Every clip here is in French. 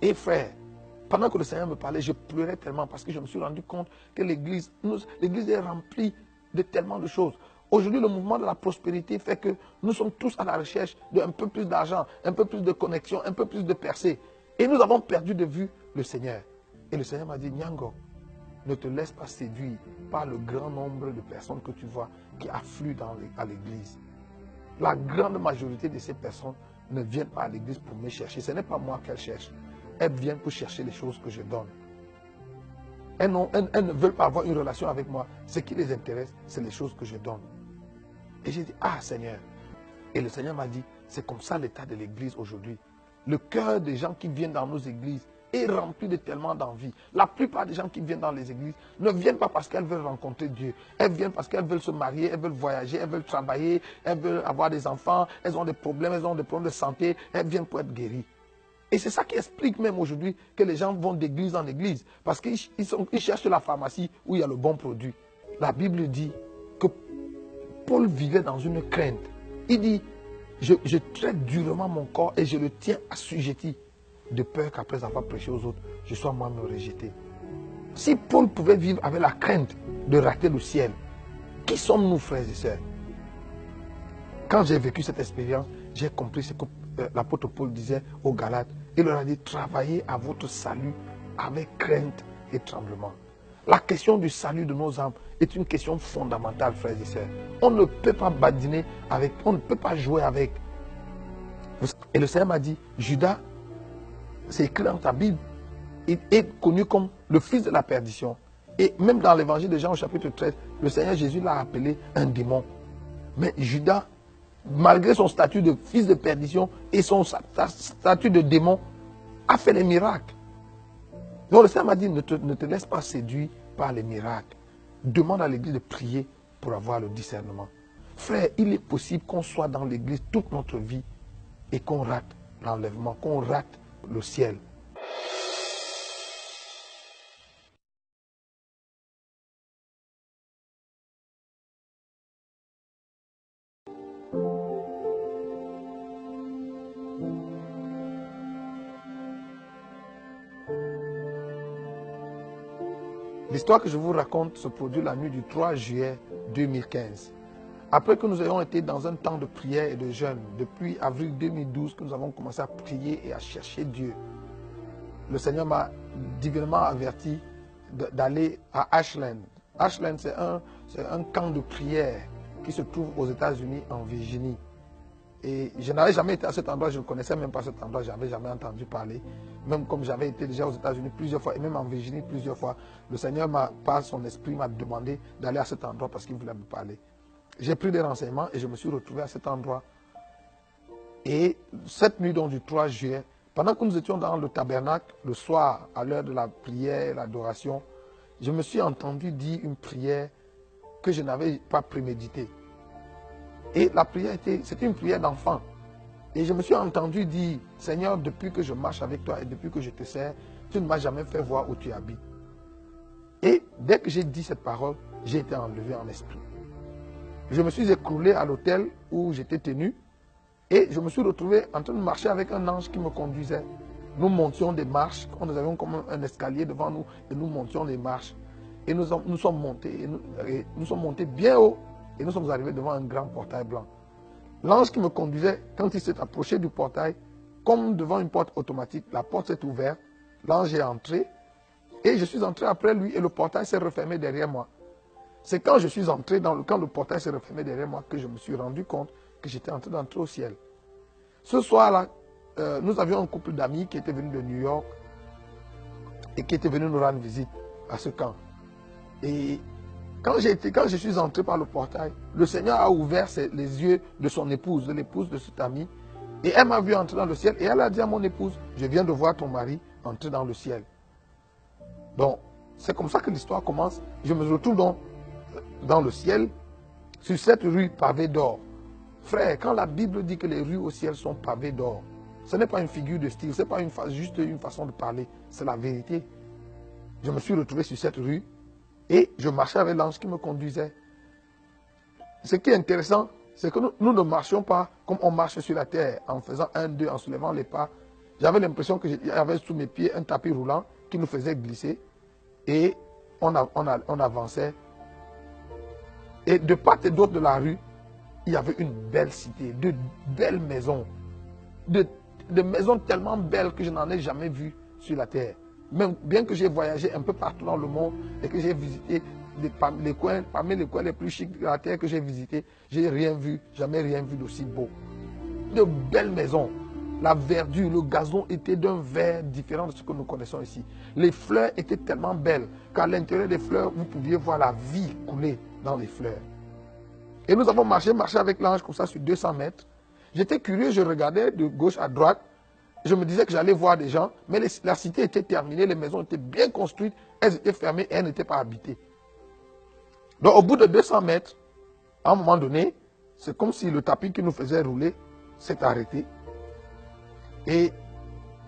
Et frère, pendant que le Seigneur me parlait, je pleurais tellement parce que je me suis rendu compte que l'église est remplie de tellement de choses. Aujourd'hui, le mouvement de la prospérité fait que nous sommes tous à la recherche d'un peu plus d'argent, un peu plus de connexion, un peu plus de percée. Et nous avons perdu de vue le Seigneur. Et le Seigneur m'a dit, Nyango, ne te laisse pas séduire par le grand nombre de personnes que tu vois qui affluent à l'église. La grande majorité de ces personnes ne viennent pas à l'église pour me chercher. Ce n'est pas moi qu'elles cherchent. Elles viennent pour chercher les choses que je donne. Elles ne veulent pas avoir une relation avec moi. Ce qui les intéresse, c'est les choses que je donne. Et j'ai dit, ah Seigneur. Et le Seigneur m'a dit, c'est comme ça l'état de l'église aujourd'hui. Le cœur des gens qui viennent dans nos églises est rempli de tellement d'envie. La plupart des gens qui viennent dans les églises ne viennent pas parce qu'elles veulent rencontrer Dieu. Elles viennent parce qu'elles veulent se marier, elles veulent voyager, elles veulent travailler, elles veulent avoir des enfants, elles ont des problèmes de santé, elles viennent pour être guéries. Et c'est ça qui explique même aujourd'hui que les gens vont d'église en église. Parce qu'ils cherchent la pharmacie où il y a le bon produit. La Bible dit que Paul vivait dans une crainte. Il dit, je traite durement mon corps et je le tiens assujetti, de peur qu'après avoir prêché aux autres, je sois moi-même rejeté. Si Paul pouvait vivre avec la crainte de rater le ciel, qui sommes-nous, frères et sœurs? Quand j'ai vécu cette expérience, j'ai compris ce que l'apôtre Paul disait aux Galates. Il leur a dit, travaillez à votre salut avec crainte et tremblement. La question du salut de nos âmes est une question fondamentale, frères et sœurs. On ne peut pas badiner avec, on ne peut pas jouer avec. Et le Seigneur m'a dit, Judas, c'est écrit dans ta Bible, il est connu comme le fils de la perdition. Et même dans l'évangile de Jean au chapitre 13, le Seigneur Jésus l'a appelé un démon. Mais Judas, malgré son statut de fils de perdition et son statut de démon, a fait les miracles. Donc le Seigneur m'a dit, ne te laisse pas séduire par les miracles. Demande à l'église de prier pour avoir le discernement. Frère, il est possible qu'on soit dans l'église toute notre vie et qu'on rate l'enlèvement, qu'on rate le ciel. L'histoire que je vous raconte se produit la nuit du 3 juillet 2015. Après que nous ayons été dans un temps de prière et de jeûne, depuis avril 2012 que nous avons commencé à prier et à chercher Dieu, le Seigneur m'a divinement averti d'aller à Ashland. Ashland, c'est un camp de prière qui se trouve aux États-Unis, en Virginie. Et je n'avais jamais été à cet endroit, je ne connaissais même pas cet endroit, je n'avais jamais entendu parler. Même comme j'avais été déjà aux États-Unis plusieurs fois, et même en Virginie plusieurs fois, le Seigneur, par son esprit, m'a demandé d'aller à cet endroit parce qu'il voulait me parler. J'ai pris des renseignements et je me suis retrouvé à cet endroit. Et cette nuit donc, du 3 juillet, pendant que nous étions dans le tabernacle, le soir, à l'heure de la prière, l'adoration, je me suis entendu dire une prière que je n'avais pas préméditée. Et la prière c'était une prière d'enfant. Et je me suis entendu dire, Seigneur, depuis que je marche avec toi et depuis que je te sers, tu ne m'as jamais fait voir où tu habites. Et dès que j'ai dit cette parole, j'ai été enlevé en esprit. Je me suis écroulé à l'hôtel où j'étais tenu et je me suis retrouvé en train de marcher avec un ange qui me conduisait. Nous montions des marches, nous avions comme un escalier devant nous et nous montions des marches. Et nous sommes montés, nous sommes montés bien haut et nous sommes arrivés devant un grand portail blanc. L'ange qui me conduisait, quand il s'est approché du portail, comme devant une porte automatique, la porte s'est ouverte, l'ange est entré et je suis entré après lui et le portail s'est refermé derrière moi. C'est quand je suis entré, quand le portail s'est refermé derrière moi, que je me suis rendu compte que j'étais en train d'entrer au ciel. Ce soir-là, nous avions un couple d'amis qui était venu de New York et qui était venu nous rendre visite à ce camp. Et quand je suis entré par le portail, le Seigneur a ouvert les yeux de son épouse, de l'épouse de cet ami, et elle m'a vu entrer dans le ciel, et elle a dit à mon épouse, je viens de voir ton mari entrer dans le ciel. Donc, c'est comme ça que l'histoire commence. Je me retrouve donc dans le ciel, sur cette rue pavée d'or. Frère, quand la Bible dit que les rues au ciel sont pavées d'or, ce n'est pas une figure de style, ce n'est pas juste une façon de parler, c'est la vérité. Je me suis retrouvé sur cette rue et je marchais avec l'ange qui me conduisait. Ce qui est intéressant, c'est que nous ne marchions pas comme on marche sur la terre, en faisant un, deux, en soulevant les pas. J'avais l'impression qu'il y avait sous mes pieds un tapis roulant qui nous faisait glisser. Et on avançait. Et de part et d'autre de la rue, il y avait une belle cité, de belles maisons. De maisons tellement belles que je n'en ai jamais vues sur la terre. Même bien que j'ai voyagé un peu partout dans le monde et que j'ai visité parmi les coins les plus chics de la terre que j'ai visités, j'ai rien vu, jamais rien vu d'aussi beau. De belles maisons. La verdure, le gazon était d'un vert différent de ce que nous connaissons ici. Les fleurs étaient tellement belles qu'à l'intérieur des fleurs, vous pouviez voir la vie couler dans les fleurs. Et nous avons marché avec l'ange comme ça sur 200 mètres. J'étais curieux, je regardais de gauche à droite. Je me disais que j'allais voir des gens, mais la cité était terminée, les maisons étaient bien construites, elles étaient fermées et elles n'étaient pas habitées. Donc au bout de 200 mètres, à un moment donné, c'est comme si le tapis qui nous faisait rouler s'est arrêté. Et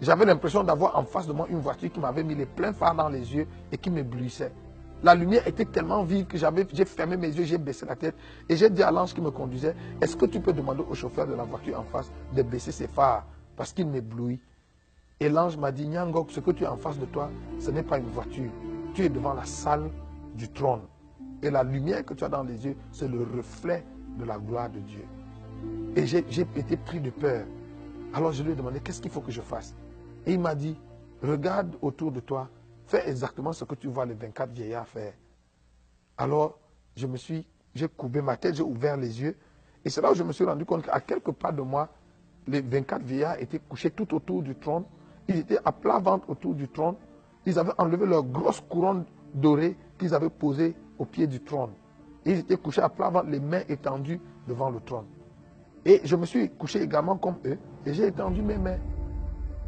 j'avais l'impression d'avoir en face de moi une voiture qui m'avait mis les pleins phares dans les yeux et qui m'éblouissait. La lumière était tellement vive que j'ai fermé mes yeux, j'ai baissé la tête et j'ai dit à l'ange qui me conduisait, est-ce que tu peux demander au chauffeur de la voiture en face de baisser ses phares parce qu'il m'éblouit. Et l'ange m'a dit, Nyangok, ce que tu as en face de toi, ce n'est pas une voiture. Tu es devant la salle du trône. Et la lumière que tu as dans les yeux, c'est le reflet de la gloire de Dieu. Et j'ai été pris de peur. Alors je lui ai demandé, qu'est-ce qu'il faut que je fasse? Et il m'a dit, regarde autour de toi, fais exactement ce que tu vois les 24 vieillards faire. Alors j'ai courbé ma tête, j'ai ouvert les yeux. Et c'est là où je me suis rendu compte qu'à quelques pas de moi, les 24 vieillards étaient couchés tout autour du trône. Ils étaient à plat ventre autour du trône. Ils avaient enlevé leur grosse couronne dorée qu'ils avaient posée au pied du trône. Ils étaient couchés à plat ventre, les mains étendues devant le trône. Et je me suis couché également comme eux et j'ai étendu mes mains.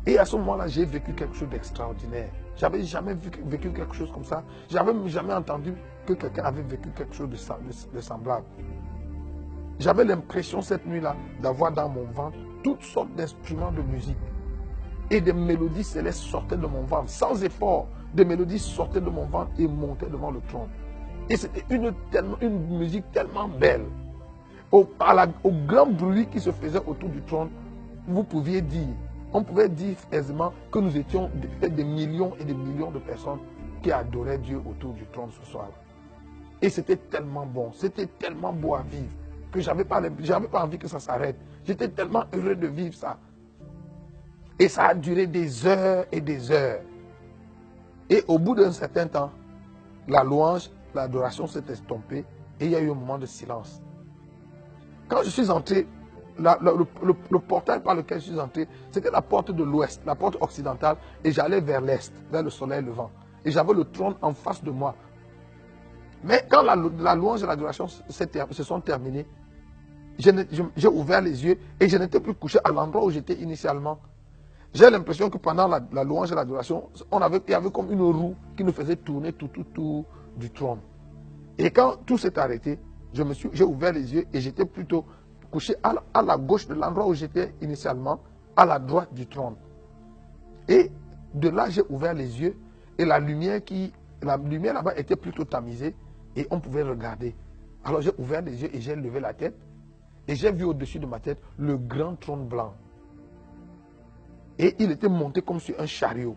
Et à ce moment-là, j'ai vécu quelque chose d'extraordinaire. J'avais jamais vécu quelque chose comme ça. J'avais jamais entendu que quelqu'un avait vécu quelque chose de semblable. J'avais l'impression cette nuit-là d'avoir dans mon ventre toutes sortes d'instruments de musique. Et des mélodies célestes sortaient de mon ventre. Sans effort, des mélodies sortaient de mon ventre et montaient devant le trône. Et c'était une musique tellement belle. Au grand bruit qui se faisait autour du trône, on pouvait dire aisément que nous étions des millions et des millions de personnes qui adoraient Dieu autour du trône ce soir. Et c'était tellement bon, c'était tellement beau à vivre que je n'avais pas envie que ça s'arrête. J'étais tellement heureux de vivre ça. Et ça a duré des heures et des heures. Et au bout d'un certain temps, la louange, l'adoration s'est estompée et il y a eu un moment de silence. Quand je suis entré, le portail par lequel je suis entré, c'était la porte de l'ouest, la porte occidentale, et j'allais vers l'est, vers le soleil levant. Et j'avais le trône en face de moi. Mais quand la louange et l'adoration se sont terminées, j'ai ouvert les yeux et je n'étais plus couché à l'endroit où j'étais initialement. J'ai l'impression que pendant la louange et l'adoration, il y avait comme une roue qui nous faisait tourner tout du trône. Et quand tout s'est arrêté, j'ai ouvert les yeux et j'étais plutôt couché à la gauche de l'endroit où j'étais initialement, à la droite du trône. Et de là, j'ai ouvert les yeux et la lumière là-bas était plutôt tamisée et on pouvait regarder. Alors j'ai ouvert les yeux et j'ai levé la tête et j'ai vu au-dessus de ma tête le grand trône blanc. Et il était monté comme sur un chariot.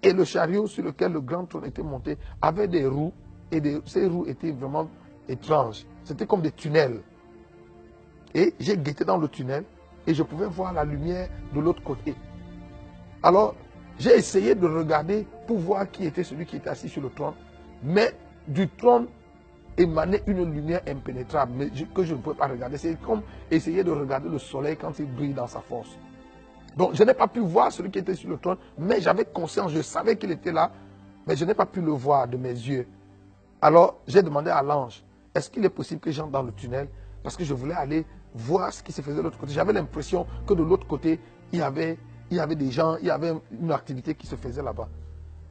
Et le chariot sur lequel le grand trône était monté avait des roues et ces roues étaient vraiment étranges. C'était comme des tunnels. Et j'ai guetté dans le tunnel et je pouvais voir la lumière de l'autre côté. Alors, j'ai essayé de regarder pour voir qui était celui qui était assis sur le trône. Mais du trône émanait une lumière impénétrable mais que je ne pouvais pas regarder. C'est comme essayer de regarder le soleil quand il brille dans sa force. Donc, je n'ai pas pu voir celui qui était sur le trône, mais j'avais conscience, je savais qu'il était là, mais je n'ai pas pu le voir de mes yeux. Alors, j'ai demandé à l'ange, est-ce qu'il est possible que j'entre dans le tunnel? Parce que je voulais aller voir ce qui se faisait de l'autre côté. J'avais l'impression que de l'autre côté, il y avait des gens, il y avait une activité qui se faisait là-bas.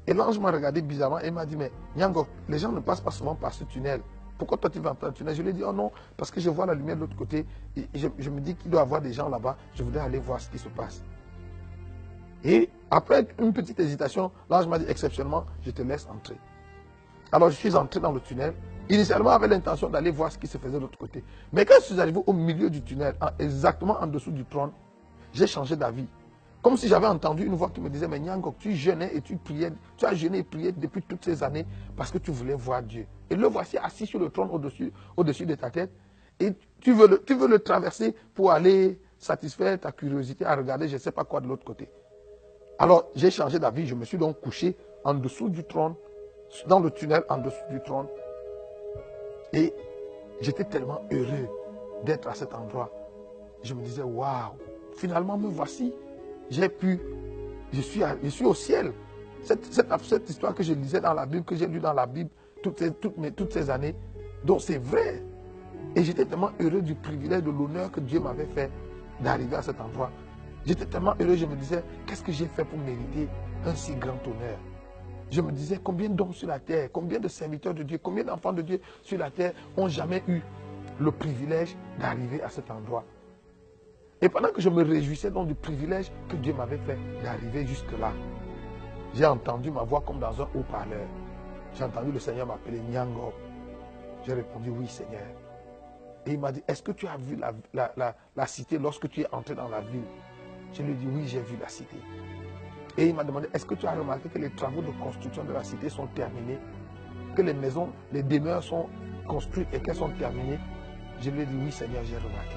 Et l'ange m'a regardé bizarrement et m'a dit, mais Nyangok, les gens ne passent pas souvent par ce tunnel. Pourquoi toi tu vas entrer dans le tunnel? Je lui ai dit, oh non, parce que je vois la lumière de l'autre côté. Et je me dis qu'il doit y avoir des gens là-bas. Je voulais aller voir ce qui se passe. Et après une petite hésitation, l'ange m'a dit, exceptionnellement, je te laisse entrer. Alors je suis entré dans le tunnel. Initialement, j'avais l'intention d'aller voir ce qui se faisait de l'autre côté. Mais quand je suis arrivé au milieu du tunnel, exactement en dessous du trône, j'ai changé d'avis. Comme si j'avais entendu une voix qui me disait, mais Nyangok, tu jeûnais et tu priais, tu as jeûné et prié depuis toutes ces années parce que tu voulais voir Dieu. Et le voici assis sur le trône au-dessus de ta tête. Et tu veux le traverser pour aller satisfaire ta curiosité à regarder je ne sais pas quoi de l'autre côté. Alors j'ai changé d'avis, je me suis donc couché en dessous du trône, dans le tunnel en dessous du trône. Et j'étais tellement heureux d'être à cet endroit. Je me disais, waouh, finalement me voici. Je suis au ciel. Cette histoire que je lisais dans la Bible, que j'ai lue dans la Bible toutes ces années, donc c'est vrai. Et j'étais tellement heureux du privilège, de l'honneur que Dieu m'avait fait d'arriver à cet endroit. J'étais tellement heureux, je me disais, qu'est-ce que j'ai fait pour mériter un si grand honneur? Je me disais, combien d'hommes sur la terre, combien de serviteurs de Dieu, combien d'enfants de Dieu sur la terre n'ont jamais eu le privilège d'arriver à cet endroit? Et pendant que je me réjouissais donc du privilège que Dieu m'avait fait d'arriver jusque-là, j'ai entendu ma voix comme dans un haut-parleur. J'ai entendu le Seigneur m'appeler Nyangok. J'ai répondu, oui Seigneur. Et il m'a dit, est-ce que tu as vu la cité lorsque tu es entré dans la ville? Je lui ai dit, oui, j'ai vu la cité. Et il m'a demandé, est-ce que tu as remarqué que les travaux de construction de la cité sont terminés? Que les maisons, les demeures sont construites et qu'elles sont terminées? Je lui ai dit, oui Seigneur, j'ai remarqué.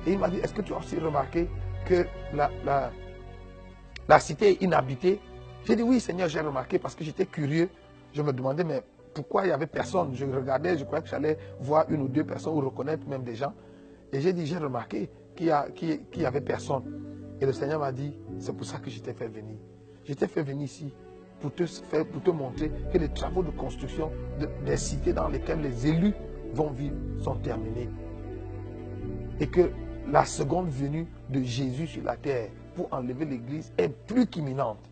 Et il m'a dit, est-ce que tu as aussi remarqué que la cité est inhabitée? J'ai dit, oui Seigneur, j'ai remarqué parce que j'étais curieux. Je me demandais, mais pourquoi il n'y avait personne? Je regardais, je croyais que j'allais voir une ou deux personnes ou reconnaître même des gens. Et j'ai dit, j'ai remarqué qu'il n'y avait personne. Et le Seigneur m'a dit, c'est pour ça que je t'ai fait venir. Je t'ai fait venir ici pour te montrer que les travaux de construction des cités dans lesquelles les élus vont vivre sont terminés. Et que la seconde venue de Jésus sur la terre pour enlever l'église est plus qu'imminente.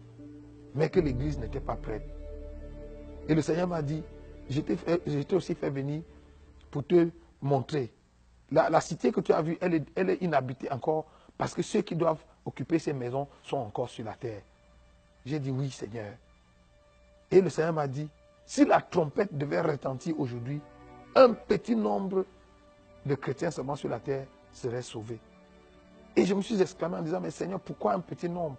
Mais que l'église n'était pas prête. Et le Seigneur m'a dit, je t'ai aussi fait venir pour te montrer. La cité que tu as vue, elle est inhabitée encore parce que ceux qui doivent occuper ces maisons sont encore sur la terre. J'ai dit oui Seigneur. Et le Seigneur m'a dit, si la trompette devait retentir aujourd'hui, un petit nombre de chrétiens seulement sur la terre seraient sauvés. Et je me suis exclamé en disant, mais Seigneur, pourquoi un petit nombre?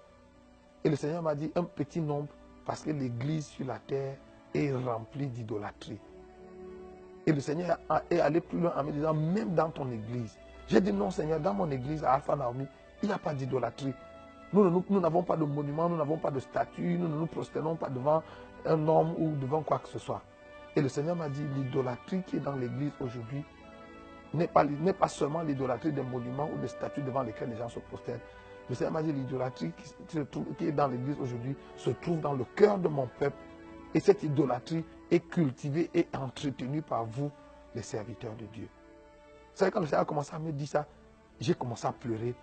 Et le Seigneur m'a dit, un petit nombre parce que l'église sur la terre est remplie d'idolâtrie. Et le Seigneur est allé plus loin en me disant, même dans ton église. J'ai dit, non Seigneur, dans mon église à Alpha Naomi, il n'y a pas d'idolâtrie. Nous n'avons pas de monument, nous n'avons pas de statue, nous ne nous prosternons pas devant un homme ou devant quoi que ce soit. Et le Seigneur m'a dit, l'idolâtrie qui est dans l'église aujourd'hui n'est pas seulement l'idolâtrie des monuments ou des statues devant lesquelles les gens se prosternent. Le Seigneur m'a dit, l'idolâtrie qui est dans l'église aujourd'hui se trouve dans le cœur de mon peuple. Et cette idolâtrie est cultivée et entretenue par vous, les serviteurs de Dieu. Vous savez, quand le Seigneur a commencé à me dire ça, j'ai commencé à pleurer.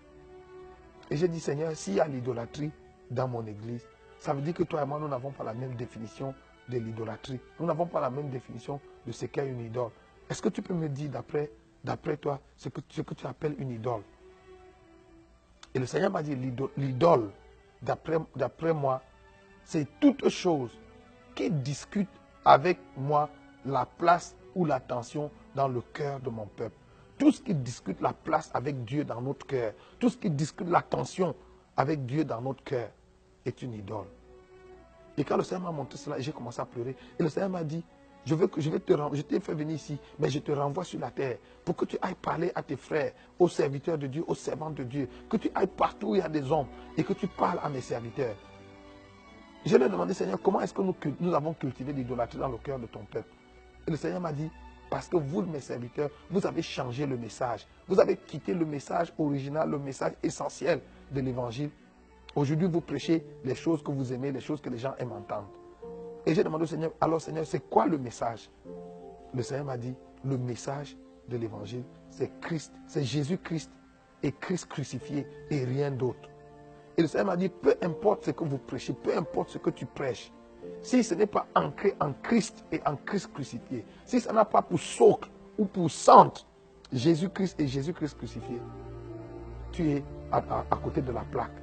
Et j'ai dit, Seigneur, s'il y a l'idolâtrie dans mon église, ça veut dire que toi et moi, nous n'avons pas la même définition de l'idolâtrie. Nous n'avons pas la même définition de ce qu'est une idole. Est-ce que tu peux me dire, d'après toi, ce que tu appelles une idole? Et le Seigneur m'a dit, l'idole, d'après moi, c'est toute chose qui discute avec moi la place ou l'attention dans le cœur de mon peuple. Tout ce qui discute la place avec Dieu dans notre cœur, tout ce qui discute l'attention avec Dieu dans notre cœur est une idole. Et quand le Seigneur m'a montré cela, j'ai commencé à pleurer. Et le Seigneur m'a dit, je t'ai fait venir ici, mais je te renvoie sur la terre pour que tu ailles parler à tes frères, aux serviteurs de Dieu, aux servants de Dieu, que tu ailles partout où il y a des hommes et que tu parles à mes serviteurs. Je lui ai demandé, Seigneur, comment est-ce que nous avons cultivé l'idolâtrie dans le cœur de ton peuple? Et le Seigneur m'a dit, parce que vous, mes serviteurs, vous avez changé le message. Vous avez quitté le message original, le message essentiel de l'évangile. Aujourd'hui, vous prêchez les choses que vous aimez, les choses que les gens aiment entendre. Et j'ai demandé au Seigneur, alors Seigneur, c'est quoi le message? Le Seigneur m'a dit, le message de l'évangile, c'est Christ, c'est Jésus-Christ et Christ crucifié et rien d'autre. Et le Seigneur m'a dit, peu importe ce que vous prêchez, peu importe ce que tu prêches, si ce n'est pas ancré en Christ et en Christ crucifié, si ça n'a pas pour socle ou pour centre Jésus-Christ et Jésus-Christ crucifié, tu es à côté de la plaque.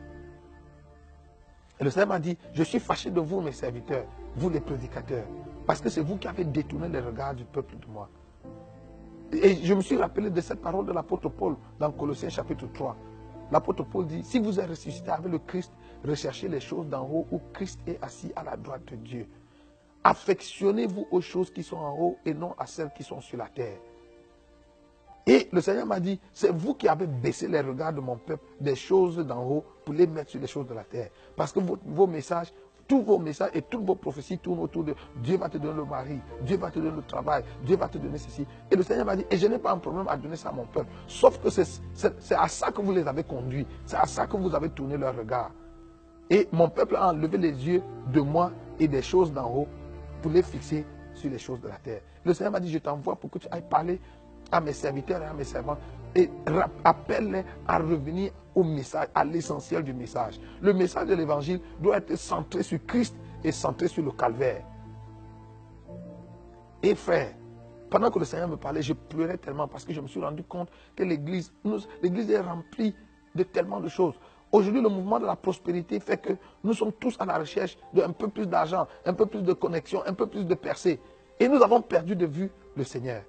Et le Seigneur m'a dit, je suis fâché de vous, mes serviteurs, vous les prédicateurs, parce que c'est vous qui avez détourné les regards du peuple de moi. Et je me suis rappelé de cette parole de l'apôtre Paul dans Colossiens chapitre 3. L'apôtre Paul dit, si vous êtes ressuscité avec le Christ, recherchez les choses d'en haut où Christ est assis à la droite de Dieu. Affectionnez-vous aux choses qui sont en haut et non à celles qui sont sur la terre. Et le Seigneur m'a dit, c'est vous qui avez baissé les regards de mon peuple des choses d'en haut pour les mettre sur les choses de la terre. Parce que vos messages, tous vos messages et toutes vos prophéties tournent autour de Dieu va te donner le mari, Dieu va te donner le travail, Dieu va te donner ceci. Et le Seigneur m'a dit, et je n'ai pas un problème à donner ça à mon peuple. Sauf que c'est à ça que vous les avez conduits. C'est à ça que vous avez tourné leur regard. Et mon peuple a enlevé les yeux de moi et des choses d'en haut pour les fixer sur les choses de la terre. Le Seigneur m'a dit, je t'envoie pour que tu ailles parler à mes serviteurs et à mes servants et appelle-les à revenir au message, à l'essentiel du message. Le message de l'évangile doit être centré sur Christ et centré sur le calvaire. Et frère, pendant que le Seigneur me parlait, je pleurais tellement parce que je me suis rendu compte que l'église est remplie de tellement de choses. Aujourd'hui, le mouvement de la prospérité fait que nous sommes tous à la recherche d'un peu plus d'argent, un peu plus de connexion, un peu plus de percée. Et nous avons perdu de vue le Seigneur.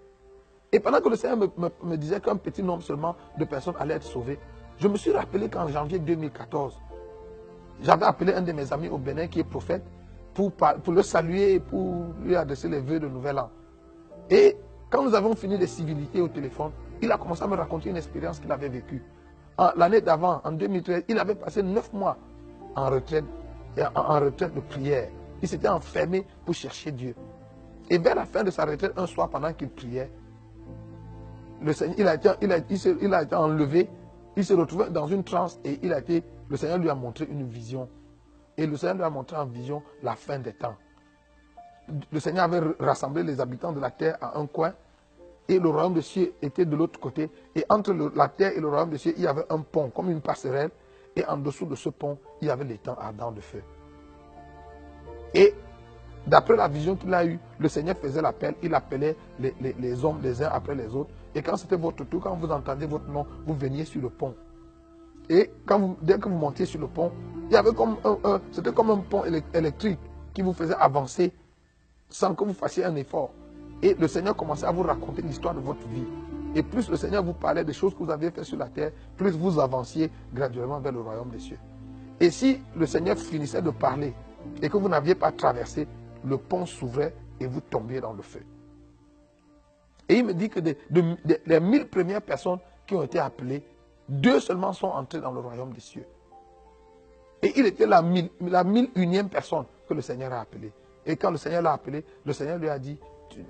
Et pendant que le Seigneur me disait qu'un petit nombre seulement de personnes allaient être sauvées, je me suis rappelé qu'en janvier 2014, j'avais appelé un de mes amis au Bénin qui est prophète pour le saluer et pour lui adresser les vœux de nouvel an. Et quand nous avons fini les civilités au téléphone, il a commencé à me raconter une expérience qu'il avait vécue. L'année d'avant, en 2013, il avait passé 9 mois en retraite de prière. Il s'était enfermé pour chercher Dieu. Et vers la fin de sa retraite, un soir, pendant qu'il priait, le Seigneur, il a été enlevé, il s'est retrouvé dans une transe et le Seigneur lui a montré une vision. Et le Seigneur lui a montré en vision la fin des temps. Le Seigneur avait rassemblé les habitants de la terre à un coin et le royaume des cieux était de l'autre côté. Et entre la terre et le royaume des cieux, il y avait un pont, comme une passerelle. Et en dessous de ce pont, il y avait les temps ardents de feu. Et d'après la vision qu'il a eue, le Seigneur faisait l'appel, il appelait les hommes les uns après les autres. Et quand c'était votre tour, quand vous entendiez votre nom, vous veniez sur le pont. Et dès que vous montiez sur le pont, il y avait c'était comme un pont électrique qui vous faisait avancer sans que vous fassiez un effort. Et le Seigneur commençait à vous raconter l'histoire de votre vie. Et plus le Seigneur vous parlait des choses que vous aviez faites sur la terre, plus vous avanciez graduellement vers le royaume des cieux. Et si le Seigneur finissait de parler et que vous n'aviez pas traversé, le pont s'ouvrait et vous tombiez dans le feu. Et il me dit que les 1000 premières personnes qui ont été appelées, 2 seulement sont entrées dans le royaume des cieux. Et il était la 1001e personne que le Seigneur a appelée. Et quand le Seigneur l'a appelé, le Seigneur lui a dit,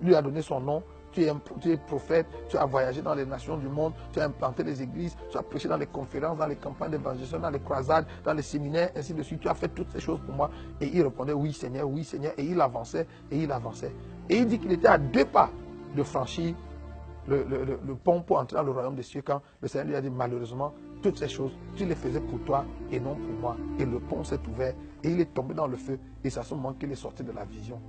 lui a donné son nom, tu es prophète, tu as voyagé dans les nations du monde, tu as implanté les églises, tu as prêché dans les conférences, dans les campagnes d'évangélisation, dans les croisades, dans les séminaires, ainsi de suite. Tu as fait toutes ces choses pour moi. Et il répondait, oui Seigneur, oui Seigneur. Et il avançait, et il avançait. Et il dit qu'il était à 2 pas de franchir le pont pour entrer dans le royaume des cieux quand le Seigneur lui a dit, malheureusement, toutes ces choses, tu les faisais pour toi et non pour moi. Et le pont s'est ouvert et il est tombé dans le feu. Et c'est à ce moment qu'il est sorti de la vision.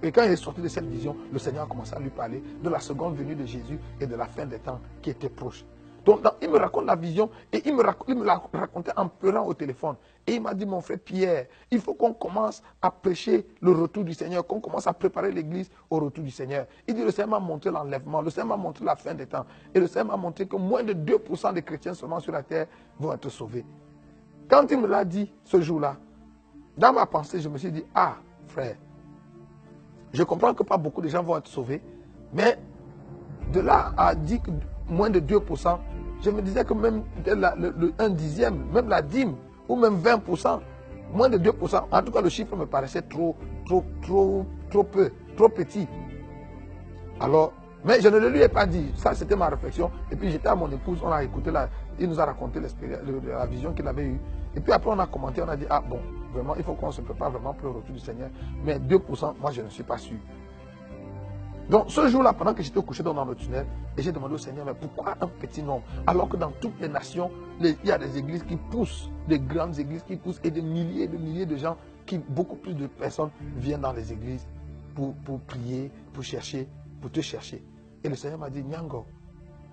Et quand il est sorti de cette vision, le Seigneur a commencé à lui parler de la seconde venue de Jésus et de la fin des temps qui était proche. Donc, il me raconte la vision et il me l'a raconté en pleurant au téléphone. Et il m'a dit, mon frère Pierre, il faut qu'on commence à prêcher le retour du Seigneur, qu'on commence à préparer l'église au retour du Seigneur. Il dit, le Seigneur m'a montré l'enlèvement, le Seigneur m'a montré la fin des temps. Et le Seigneur m'a montré que moins de 2% des chrétiens seulement sur la terre vont être sauvés. Quand il me l'a dit ce jour-là, dans ma pensée, je me suis dit, ah, frère, je comprends que pas beaucoup de gens vont être sauvés, mais de là à dire que moins de 2%, je me disais que même un dixième, même la dîme, ou même 20%, moins de 2%, en tout cas le chiffre me paraissait trop peu, trop petit. Alors, mais je ne le lui ai pas dit, ça c'était ma réflexion, et puis j'étais à mon épouse, on a écouté, il nous a raconté la vision qu'il avait eue, et puis après on a commenté, on a dit, ah bon, vraiment, il faut qu'on se prépare vraiment pour le retour du Seigneur, mais 2%, moi je ne suis pas sûr. Donc ce jour-là, pendant que j'étais couché dans le tunnel, et j'ai demandé au Seigneur, mais pourquoi un petit nombre? Alors que dans toutes les nations, il y a des églises qui poussent, des grandes églises qui poussent, et des milliers de gens, beaucoup plus de personnes viennent dans les églises pour prier, pour te chercher. Et le Seigneur m'a dit, Nyango,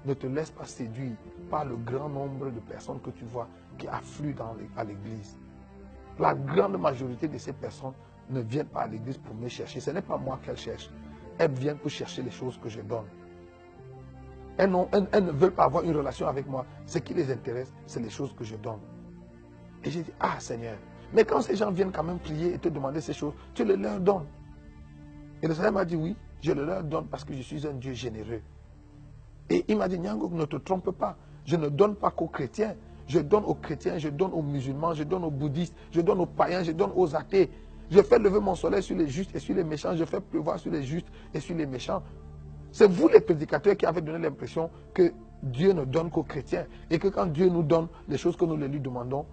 ne te laisse pas séduire par le grand nombre de personnes que tu vois qui affluent à l'église. La grande majorité de ces personnes ne viennent pas à l'église pour me chercher. Ce n'est pas moi qu'elles cherchent. Elles viennent pour chercher les choses que je donne. Elles ne veulent pas avoir une relation avec moi. Ce qui les intéresse, c'est les choses que je donne. Et j'ai dit, ah Seigneur, mais quand ces gens viennent quand même prier et te demander ces choses, tu le leur donnes. Et le Seigneur m'a dit, oui, je le leur donne parce que je suis un Dieu généreux. Et il m'a dit, Nyangok, ne te trompe pas, je ne donne pas qu'aux chrétiens. Je donne aux chrétiens, je donne aux musulmans, je donne aux bouddhistes, je donne aux païens, je donne aux athées. Je fais lever mon soleil sur les justes et sur les méchants, je fais pleuvoir sur les justes et sur les méchants. C'est vous les prédicateurs qui avez donné l'impression que Dieu ne donne qu'aux chrétiens. Et que quand Dieu nous donne les choses que nous lui demandons,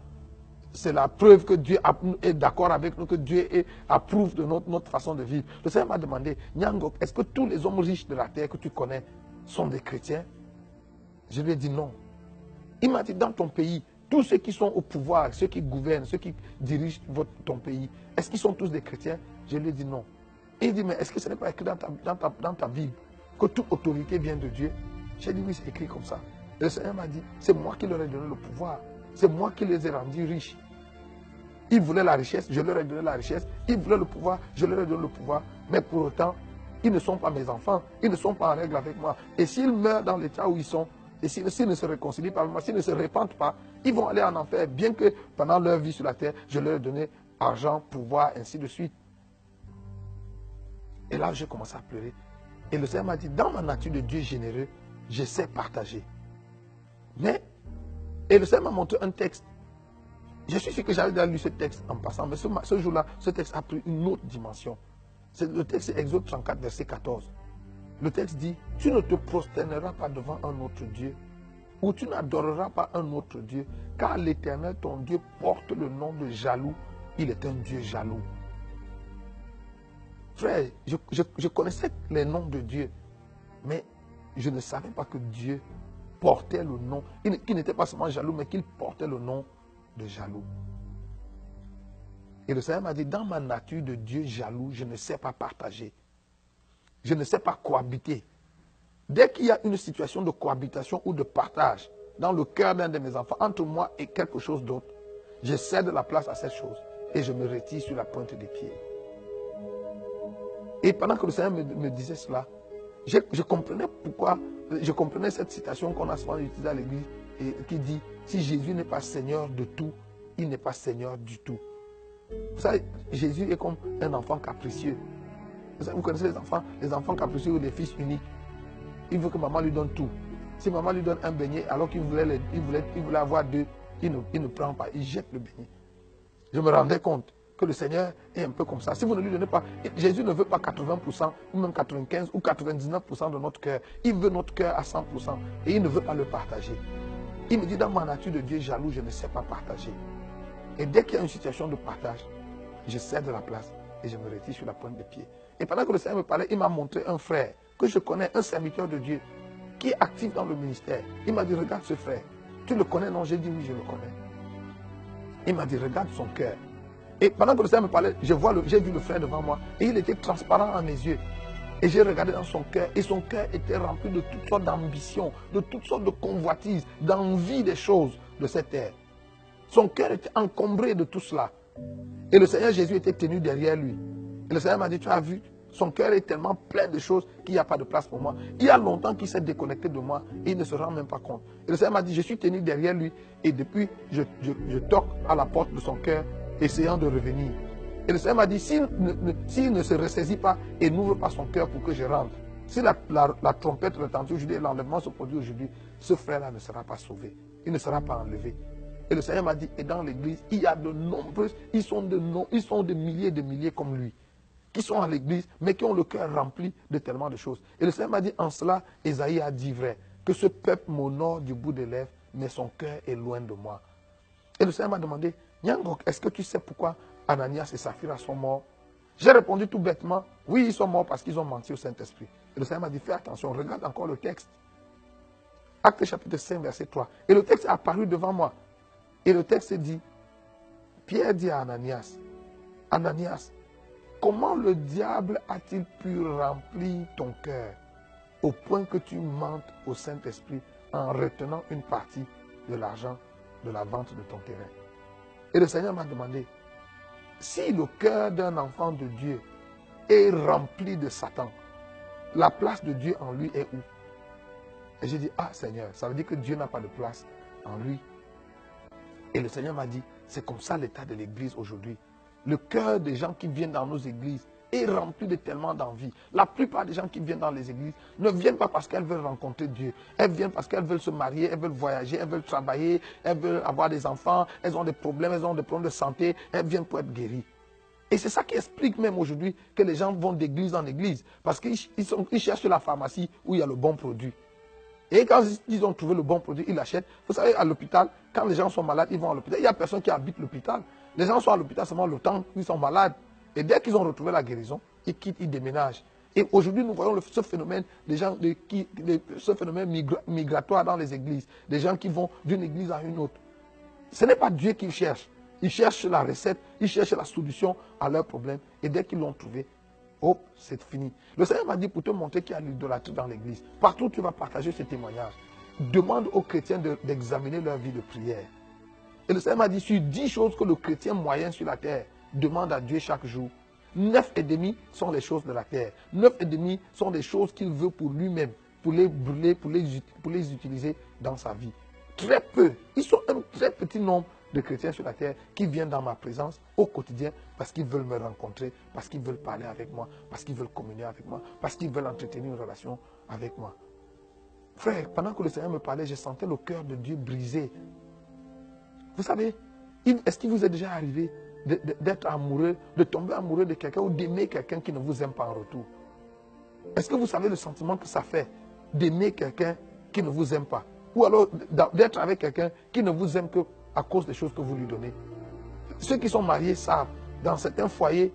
c'est la preuve que Dieu est d'accord avec nous, que Dieu approuve de notre façon de vivre. Le Seigneur m'a demandé, Nyangok, est-ce que tous les hommes riches de la terre que tu connais sont des chrétiens? Je lui ai dit non. Il m'a dit, dans ton pays, tous ceux qui sont au pouvoir, ceux qui gouvernent, ceux qui dirigent ton pays, est-ce qu'ils sont tous des chrétiens? Je lui ai dit non. Et il dit, mais est-ce que ce n'est pas écrit dans ta Bible que toute autorité vient de Dieu? J'ai dit, oui, c'est écrit comme ça. Et le Seigneur m'a dit, c'est moi qui leur ai donné le pouvoir. C'est moi qui les ai rendus riches. Ils voulaient la richesse, je leur ai donné la richesse. Ils voulaient le pouvoir, je leur ai donné le pouvoir. Mais pour autant, ils ne sont pas mes enfants. Ils ne sont pas en règle avec moi. Et s'ils meurent dans l'état où ils sont, et s'ils ne se réconcilient pas avec moi, s'ils ne se répandent pas, ils vont aller en enfer, bien que pendant leur vie sur la terre, je leur ai donné argent, pouvoir, ainsi de suite. Et là, j'ai commencé à pleurer. Et le Seigneur m'a dit, dans ma nature de Dieu généreux, je sais partager. Et le Seigneur m'a montré un texte. Je suis sûr que j'avais déjà lu ce texte en passant, mais ce jour-là, ce texte a pris une autre dimension. Le texte, c'est Exode 34, verset 14. Le texte dit, tu ne te prosterneras pas devant un autre Dieu, ou tu n'adoreras pas un autre Dieu, car l'Éternel, ton Dieu, porte le nom de jaloux. Il est un Dieu jaloux. Frère, je connaissais les noms de Dieu, mais je ne savais pas que Dieu portait le nom, qu'il n'était pas seulement jaloux, mais qu'il portait le nom de jaloux. Et le Seigneur m'a dit, dans ma nature de Dieu jaloux, je ne sais pas partager. Je ne sais pas cohabiter. Dès qu'il y a une situation de cohabitation ou de partage dans le cœur d'un de mes enfants, entre moi et quelque chose d'autre, je cède la place à cette chose et je me retire sur la pointe des pieds. Et pendant que le Seigneur me disait cela, je comprenais pourquoi, je comprenais cette citation qu'on a souvent utilisée à l'église et qui dit, si Jésus n'est pas Seigneur de tout, il n'est pas Seigneur du tout. Vous savez, Jésus est comme un enfant capricieux. Vous connaissez les enfants capricieux ou les fils uniques. Il veut que maman lui donne tout. Si maman lui donne un beignet, alors qu'il voulait avoir deux, il ne prend pas, il jette le beignet. Je me rendais compte que le Seigneur est un peu comme ça. Si vous ne lui donnez pas, Jésus ne veut pas 80% ou même 95 ou 99% de notre cœur. Il veut notre cœur à 100% et il ne veut pas le partager. Il me dit, dans ma nature de Dieu jaloux, je ne sais pas partager. Et dès qu'il y a une situation de partage, je cède la place et je me retire sur la pointe des pieds. Et pendant que le Seigneur me parlait, il m'a montré un frère que je connais, un serviteur de Dieu, qui est actif dans le ministère. Il m'a dit, regarde ce frère. Tu le connais? Non, j'ai dit oui, je le connais. Il m'a dit, regarde son cœur. Et pendant que le Seigneur me parlait, j'ai vu le frère devant moi et il était transparent à mes yeux. Et j'ai regardé dans son cœur et son cœur était rempli de toutes sortes d'ambitions, de toutes sortes de convoitises, d'envie des choses de cette terre. Son cœur était encombré de tout cela. Et le Seigneur Jésus était tenu derrière lui. Et le Seigneur m'a dit, tu as vu, son cœur est tellement plein de choses qu'il n'y a pas de place pour moi. Il y a longtemps qu'il s'est déconnecté de moi et il ne se rend même pas compte. Et le Seigneur m'a dit, je suis tenu derrière lui et depuis, je toque à la porte de son cœur, essayant de revenir. Et le Seigneur m'a dit, s'il ne se ressaisit pas et n'ouvre pas son cœur pour que je rentre, si la trompette retentit aujourd'hui et l'enlèvement se produit aujourd'hui, ce frère-là ne sera pas sauvé. Il ne sera pas enlevé. Et le Seigneur m'a dit, et dans l'église, il y a de nombreuses, ils sont de milliers et de milliers comme lui, qui sont à l'église, mais qui ont le cœur rempli de tellement de choses. Et le Seigneur m'a dit, en cela, Ésaïe a dit vrai, que ce peuple m'honore du bout des lèvres, mais son cœur est loin de moi. Et le Seigneur m'a demandé, Nyangok, est-ce que tu sais pourquoi Ananias et Saphira sont morts? J'ai répondu tout bêtement, oui, ils sont morts parce qu'ils ont menti au Saint-Esprit. Et le Seigneur m'a dit, fais attention, regarde encore le texte. Acte chapitre 5, verset 3. Et le texte est apparu devant moi. Et le texte dit, Pierre dit à Ananias, Ananias, comment le diable a-t-il pu remplir ton cœur au point que tu mentes au Saint-Esprit en retenant une partie de l'argent de la vente de ton terrain? Et le Seigneur m'a demandé, si le cœur d'un enfant de Dieu est rempli de Satan, la place de Dieu en lui est où? Et j'ai dit, ah Seigneur, ça veut dire que Dieu n'a pas de place en lui. Et le Seigneur m'a dit, C'est comme ça l'état de l'église aujourd'hui. Le cœur des gens qui viennent dans nos églises est rempli de tellement d'envie. La plupart des gens qui viennent dans les églises ne viennent pas parce qu'elles veulent rencontrer Dieu. Elles viennent parce qu'elles veulent se marier, elles veulent voyager, elles veulent travailler, elles veulent avoir des enfants, elles ont des problèmes de santé, elles viennent pour être guéries. Et c'est ça qui explique même aujourd'hui que les gens vont d'église en église. Parce qu'ils cherchent la pharmacie où il y a le bon produit. Et quand ils ont trouvé le bon produit, ils l'achètent. Vous savez, à l'hôpital, quand les gens sont malades, ils vont à l'hôpital. Il n'y a personne qui habite l'hôpital. Les gens sont à l'hôpital seulement le temps qu'ils sont malades. Et dès qu'ils ont retrouvé la guérison, ils quittent, ils déménagent. Et aujourd'hui, nous voyons ce phénomène, ce phénomène migratoire dans les églises. Des gens qui vont d'une église à une autre. Ce n'est pas Dieu qu'ils cherchent. Ils cherchent la recette, ils cherchent la solution à leurs problèmes. Et dès qu'ils l'ont trouvé, oh, c'est fini. Le Seigneur m'a dit pour te montrer qu'il y a l'idolâtrie dans l'église. Partout où tu vas partager ce témoignage, demande aux chrétiens d'examiner leur vie de prière. Et le Seigneur m'a dit, sur 10 choses que le chrétien moyen sur la terre demande à Dieu chaque jour, 9,5 sont les choses de la terre. 9,5 sont des choses qu'il veut pour lui-même, pour les brûler, pour les utiliser dans sa vie. Très peu. Ils sont un très petit nombre de chrétiens sur la terre qui viennent dans ma présence au quotidien parce qu'ils veulent me rencontrer, parce qu'ils veulent parler avec moi, parce qu'ils veulent communier avec moi, parce qu'ils veulent entretenir une relation avec moi. Frère, pendant que le Seigneur me parlait, je sentais le cœur de Dieu brisé. Vous savez, est-ce qu'il vous est déjà arrivé d'être amoureux, de tomber amoureux de quelqu'un ou d'aimer quelqu'un qui ne vous aime pas en retour? Est-ce que vous savez le sentiment que ça fait d'aimer quelqu'un qui ne vous aime pas? Ou alors d'être avec quelqu'un qui ne vous aime que à cause des choses que vous lui donnez? Ceux qui sont mariés savent, dans certains foyers,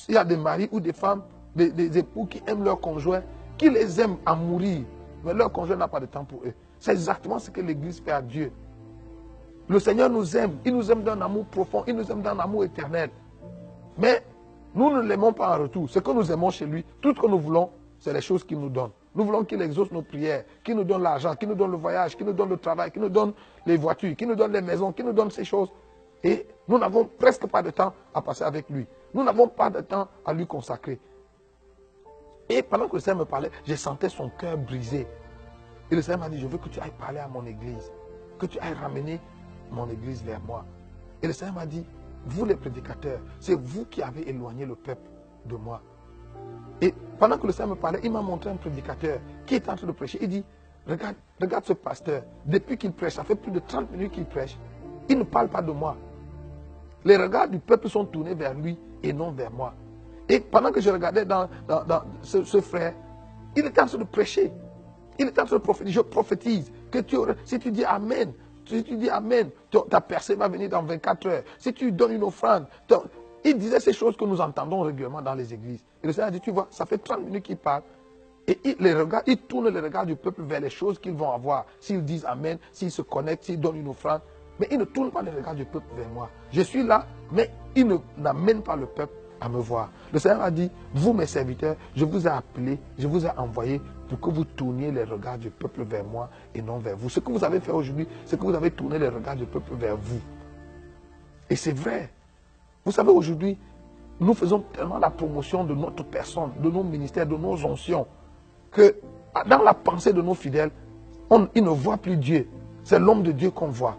il y a des maris ou des femmes, des époux qui aiment leur conjoint, qui les aiment à mourir, mais leur conjoint n'a pas de temps pour eux. C'est exactement ce que l'Église fait à Dieu. Le Seigneur nous aime, il nous aime d'un amour profond, il nous aime d'un amour éternel. Mais nous ne l'aimons pas en retour. Ce que nous aimons chez lui, tout ce que nous voulons, c'est les choses qu'il nous donne. Nous voulons qu'il exauce nos prières, qu'il nous donne l'argent, qu'il nous donne le voyage, qu'il nous donne le travail, qu'il nous donne les voitures, qu'il nous donne les maisons, qu'il nous donne ces choses. Et nous n'avons presque pas de temps à passer avec lui. Nous n'avons pas de temps à lui consacrer. Et pendant que le Seigneur me parlait, je sentais son cœur brisé. Et le Seigneur m'a dit, je veux que tu ailles parler à mon église, que tu ailles ramener mon église vers moi. Et le Seigneur m'a dit, vous les prédicateurs, c'est vous qui avez éloigné le peuple de moi. Et pendant que le Seigneur me parlait, il m'a montré un prédicateur qui est en train de prêcher. Il dit, regarde ce pasteur, depuis qu'il prêche, ça fait plus de 30 minutes qu'il prêche, il ne parle pas de moi. Les regards du peuple sont tournés vers lui et non vers moi. Et pendant que je regardais dans ce frère, il était en train de prêcher. Il était en train de prophétiser. Je prophétise que si tu dis Amen, ta percée va venir dans 24 heures. Si tu donnes une offrande, il disait ces choses que nous entendons régulièrement dans les églises. Et le Seigneur a dit, tu vois, ça fait 30 minutes qu'il parle. Et il tourne les regards du peuple vers les choses qu'ils vont avoir. S'ils disent Amen, s'ils se connectent, s'ils donnent une offrande. Mais il ne tourne pas les regards du peuple vers moi. Je suis là, mais il n'amène pas le peuple à me voir. Le Seigneur a dit, vous mes serviteurs, je vous ai appelés, je vous ai envoyés pour que vous tourniez les regards du peuple vers moi et non vers vous. Ce que vous avez fait aujourd'hui, c'est que vous avez tourné les regards du peuple vers vous. Et c'est vrai. Vous savez, aujourd'hui, nous faisons tellement la promotion de notre personne, de nos ministères, de nos onctions, que dans la pensée de nos fidèles, ils ne voient plus Dieu. C'est l'homme de Dieu qu'on voit.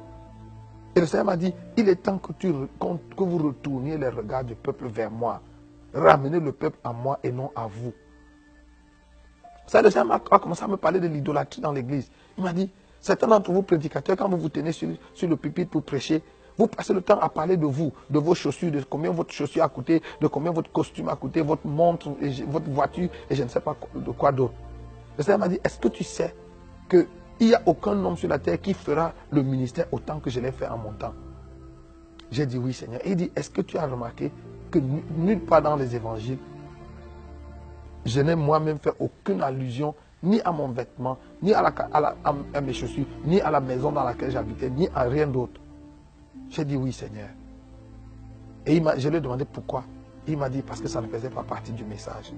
Et le Seigneur m'a dit, il est temps que vous retourniez les regards du peuple vers moi. Ramenez le peuple à moi et non à vous. Ça, le Seigneur a commencé à me parler de l'idolâtrie dans l'église. Il m'a dit, certains d'entre vous prédicateurs, quand vous vous tenez sur le pupitre pour prêcher, vous passez le temps à parler de vous, de vos chaussures, de combien votre chaussure a coûté, de combien votre costume a coûté, votre montre, votre voiture, et je ne sais pas de quoi d'autre. Le Seigneur m'a dit, est-ce que tu sais qu'il n'y a aucun homme sur la terre qui fera le ministère autant que je l'ai fait en mon temps? J'ai dit oui, Seigneur. Et il dit, est-ce que tu as remarqué que nulle part dans les évangiles, je n'ai moi-même fait aucune allusion ni à mon vêtement, ni à mes chaussures, ni à la maison dans laquelle j'habitais, ni à rien d'autre. J'ai dit oui, Seigneur. Et je lui ai demandé pourquoi. Il m'a dit parce que ça ne faisait pas partie du message.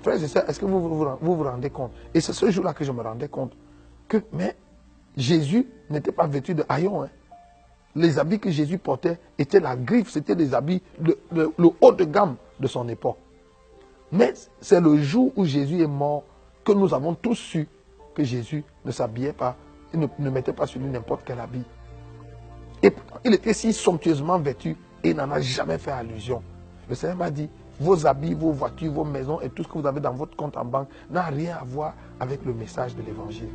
Frères et sœurs, est-ce que vous vous rendez compte? Et c'est ce jour-là que je me rendais compte que Jésus n'était pas vêtu de haillons. Hein. Les habits que Jésus portait étaient la griffe, c'était des habits, le haut de gamme de son époque. Mais c'est le jour où Jésus est mort que nous avons tous su que Jésus ne s'habillait pas, il ne mettait pas sur lui n'importe quel habit. Et il était si somptueusement vêtu et il n'en a jamais fait allusion. Le Seigneur m'a dit, vos habits, vos voitures, vos maisons et tout ce que vous avez dans votre compte en banque n'a rien à voir avec le message de l'évangile.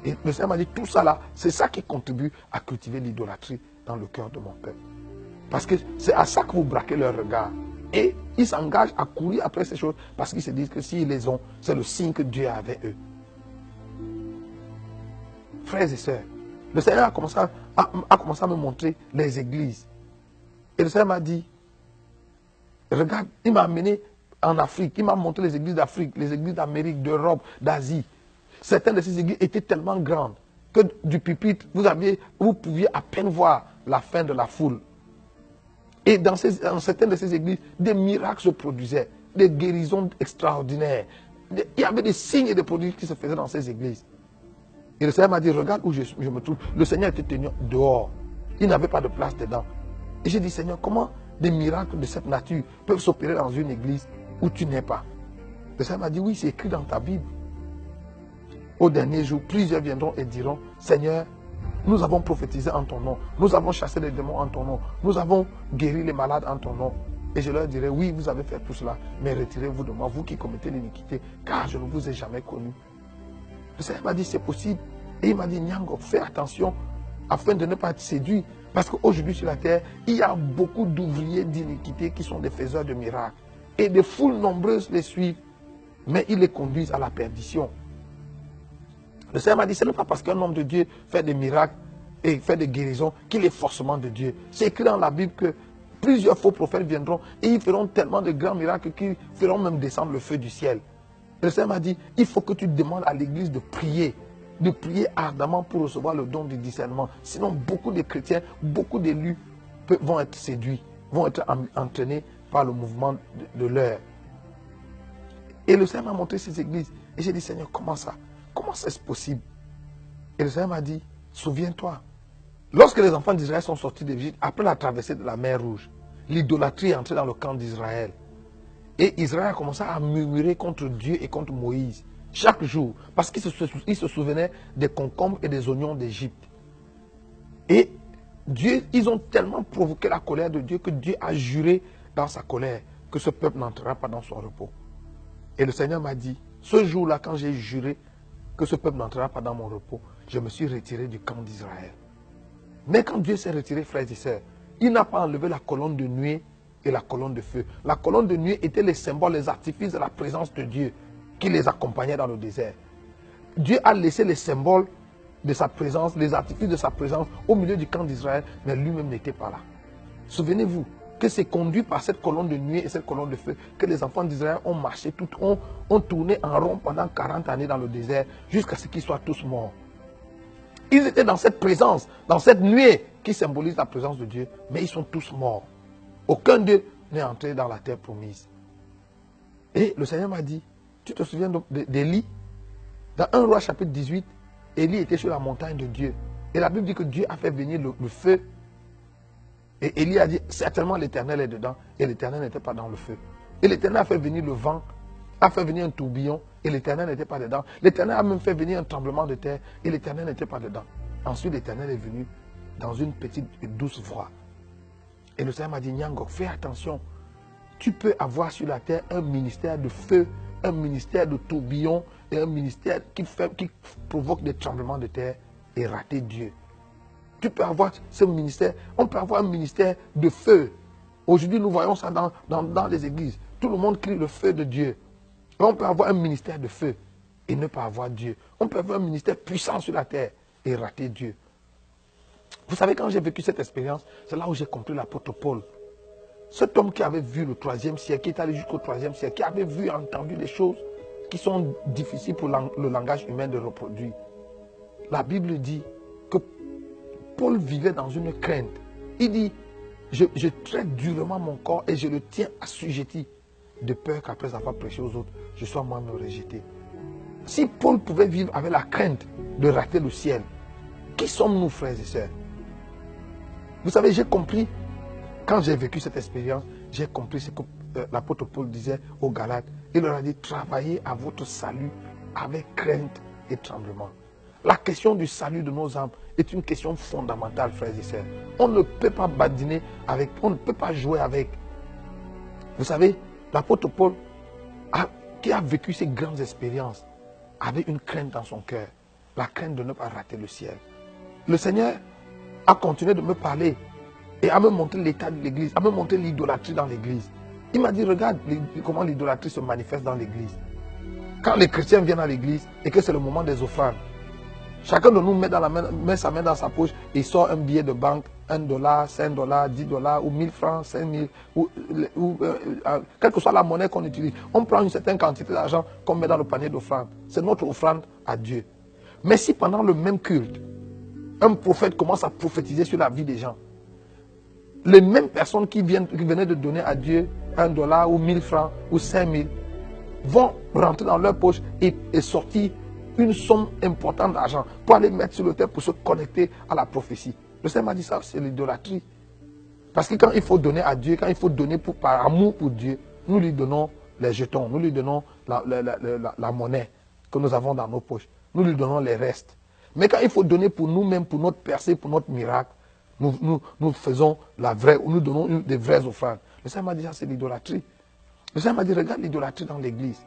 Et le Seigneur m'a dit, tout ça là, c'est ça qui contribue à cultiver l'idolâtrie dans le cœur de mon peuple. Parce que c'est à ça que vous braquez leur regard. Et ils s'engagent à courir après ces choses parce qu'ils se disent que s'ils les ont, c'est le signe que Dieu a avec eux. Frères et sœurs, le Seigneur a commencé à me montrer les églises. Et le Seigneur m'a dit, regarde, il m'a amené en Afrique, il m'a montré les églises d'Afrique, les églises d'Amérique, d'Europe, d'Asie. Certaines de ces églises étaient tellement grandes que du pupitre, vous pouviez à peine voir la fin de la foule. Et dans certaines de ces églises, des miracles se produisaient, des guérisons extraordinaires. Il y avait des signes et des produits qui se faisaient dans ces églises. Et le Seigneur m'a dit, regarde où je me trouve. Le Seigneur était tenu dehors. Il n'avait pas de place dedans. Et j'ai dit, Seigneur, comment des miracles de cette nature peuvent s'opérer dans une église où tu n'es pas? Le Seigneur m'a dit, oui, c'est écrit dans ta Bible. Au dernier jour, plusieurs viendront et diront, Seigneur, nous avons prophétisé en ton nom. Nous avons chassé les démons en ton nom. Nous avons guéri les malades en ton nom. Et je leur dirai, oui, vous avez fait tout cela, mais retirez-vous de moi, vous qui commettez l'iniquité, car je ne vous ai jamais connu. Le Seigneur m'a dit, c'est possible. Et il m'a dit, Nyango, fais attention afin de ne pas être séduit. Parce qu'aujourd'hui sur la terre, il y a beaucoup d'ouvriers d'iniquité qui sont des faiseurs de miracles. Et des foules nombreuses les suivent, mais ils les conduisent à la perdition. Le Seigneur m'a dit, ce n'est pas parce qu'un homme de Dieu fait des miracles et fait des guérisons qu'il est forcément de Dieu. C'est écrit dans la Bible que plusieurs faux prophètes viendront et ils feront tellement de grands miracles qu'ils feront même descendre le feu du ciel. Le Seigneur m'a dit, il faut que tu demandes à l'église de prier ardemment pour recevoir le don du discernement. Sinon, beaucoup de chrétiens, beaucoup d'élus vont être séduits, vont être entraînés par le mouvement de l'heure. Et le Seigneur m'a montré ces églises. Et j'ai dit, Seigneur, comment ça? Comment c'est possible? Et le Seigneur m'a dit, souviens-toi, lorsque les enfants d'Israël sont sortis d'Égypte, après la traversée de la mer Rouge, l'idolâtrie est entrée dans le camp d'Israël. Et Israël a commencé à murmurer contre Dieu et contre Moïse chaque jour, parce qu'ils se souvenaient des concombres et des oignons d'Égypte. Et Dieu, ils ont tellement provoqué la colère de Dieu que Dieu a juré dans sa colère que ce peuple n'entrera pas dans son repos. Et le Seigneur m'a dit, ce jour-là, quand j'ai juré que ce peuple n'entrera pas dans mon repos, je me suis retiré du camp d'Israël. Mais quand Dieu s'est retiré, frères et sœurs, il n'a pas enlevé la colonne de nuée et la colonne de feu. La colonne de nuée était les symboles, les artifices de la présence de Dieu qui les accompagnait dans le désert. Dieu a laissé les symboles de sa présence, les artifices de sa présence au milieu du camp d'Israël, mais lui-même n'était pas là. Souvenez-vous que c'est conduit par cette colonne de nuée et cette colonne de feu que les enfants d'Israël ont marché, ont tourné en rond pendant 40 années dans le désert jusqu'à ce qu'ils soient tous morts. Ils étaient dans cette présence, dans cette nuée qui symbolise la présence de Dieu, mais ils sont tous morts. Aucun d'eux n'est entré dans la terre promise. Et le Seigneur m'a dit, tu te souviens d'Élie? Dans 1 Roi chapitre 18, Élie était sur la montagne de Dieu. Et la Bible dit que Dieu a fait venir le feu. Et Élie a dit, certainement l'Éternel est dedans. Et l'Éternel n'était pas dans le feu. Et l'Éternel a fait venir le vent, a fait venir un tourbillon. Et l'Éternel n'était pas dedans. L'Éternel a même fait venir un tremblement de terre. Et l'Éternel n'était pas dedans. Ensuite, l'Éternel est venu dans une petite et douce voix. Et le Seigneur m'a dit, Nyango, fais attention. Tu peux avoir sur la terre un ministère de feu, un ministère de tourbillon et un ministère qui provoque des tremblements de terre et rater Dieu. Tu peux avoir ce ministère, on peut avoir un ministère de feu. Aujourd'hui, nous voyons ça dans les églises. Tout le monde crie le feu de Dieu. Et on peut avoir un ministère de feu et ne pas avoir Dieu. On peut avoir un ministère puissant sur la terre et rater Dieu. Vous savez, quand j'ai vécu cette expérience, c'est là où j'ai compris l'apôtre Paul. Cet homme qui avait vu le 3e siècle, qui est allé jusqu'au 3e siècle, qui avait vu et entendu des choses qui sont difficiles pour le langage humain de reproduire. La Bible dit que Paul vivait dans une crainte. Il dit, je traite durement mon corps et je le tiens assujetti, de peur qu'après avoir prêché aux autres, je sois moi-même rejeté. Si Paul pouvait vivre avec la crainte de rater le ciel, qui sommes-nous, frères et sœurs? Vous savez, j'ai compris, quand j'ai vécu cette expérience, j'ai compris ce que l'apôtre Paul disait aux Galates. Il leur a dit, travaillez à votre salut avec crainte et tremblement. La question du salut de nos âmes est une question fondamentale, frères et sœurs. On ne peut pas badiner avec, on ne peut pas jouer avec. Vous savez, l'apôtre Paul, qui a vécu ces grandes expériences, avait une crainte dans son cœur, la crainte de ne pas rater le ciel. Le Seigneur a continué de me parler et à me montrer l'état de l'église, à me montrer l'idolâtrie dans l'église. Il m'a dit, regarde comment l'idolâtrie se manifeste dans l'église. Quand les chrétiens viennent à l'église et que c'est le moment des offrandes, chacun de nous met sa main dans sa poche et sort un billet de banque, $1, $5, $10 ou 1000 francs, 5000, quelle que soit la monnaie qu'on utilise. On prend une certaine quantité d'argent qu'on met dans le panier d'offrande. C'est notre offrande à Dieu. Mais si pendant le même culte, un prophète commence à prophétiser sur la vie des gens, les mêmes personnes qui venaient de donner à Dieu $1 ou 1000 francs ou 5000 vont rentrer dans leur poche et sortir une somme importante d'argent pour aller mettre sur le terre pour se connecter à la prophétie. Le Seigneur m'a dit ça, c'est l'idolâtrie. Parce que quand il faut donner à Dieu, quand il faut donner par amour pour Dieu, nous lui donnons les jetons, nous lui donnons la monnaie que nous avons dans nos poches, nous lui donnons les restes. Mais quand il faut donner pour nous-mêmes, pour notre percée, pour notre miracle, nous faisons la vraie, nous donnons des vraies offrandes. Le Seigneur m'a dit ça, c'est l'idolâtrie. Le Seigneur m'a dit, regarde l'idolâtrie dans l'église.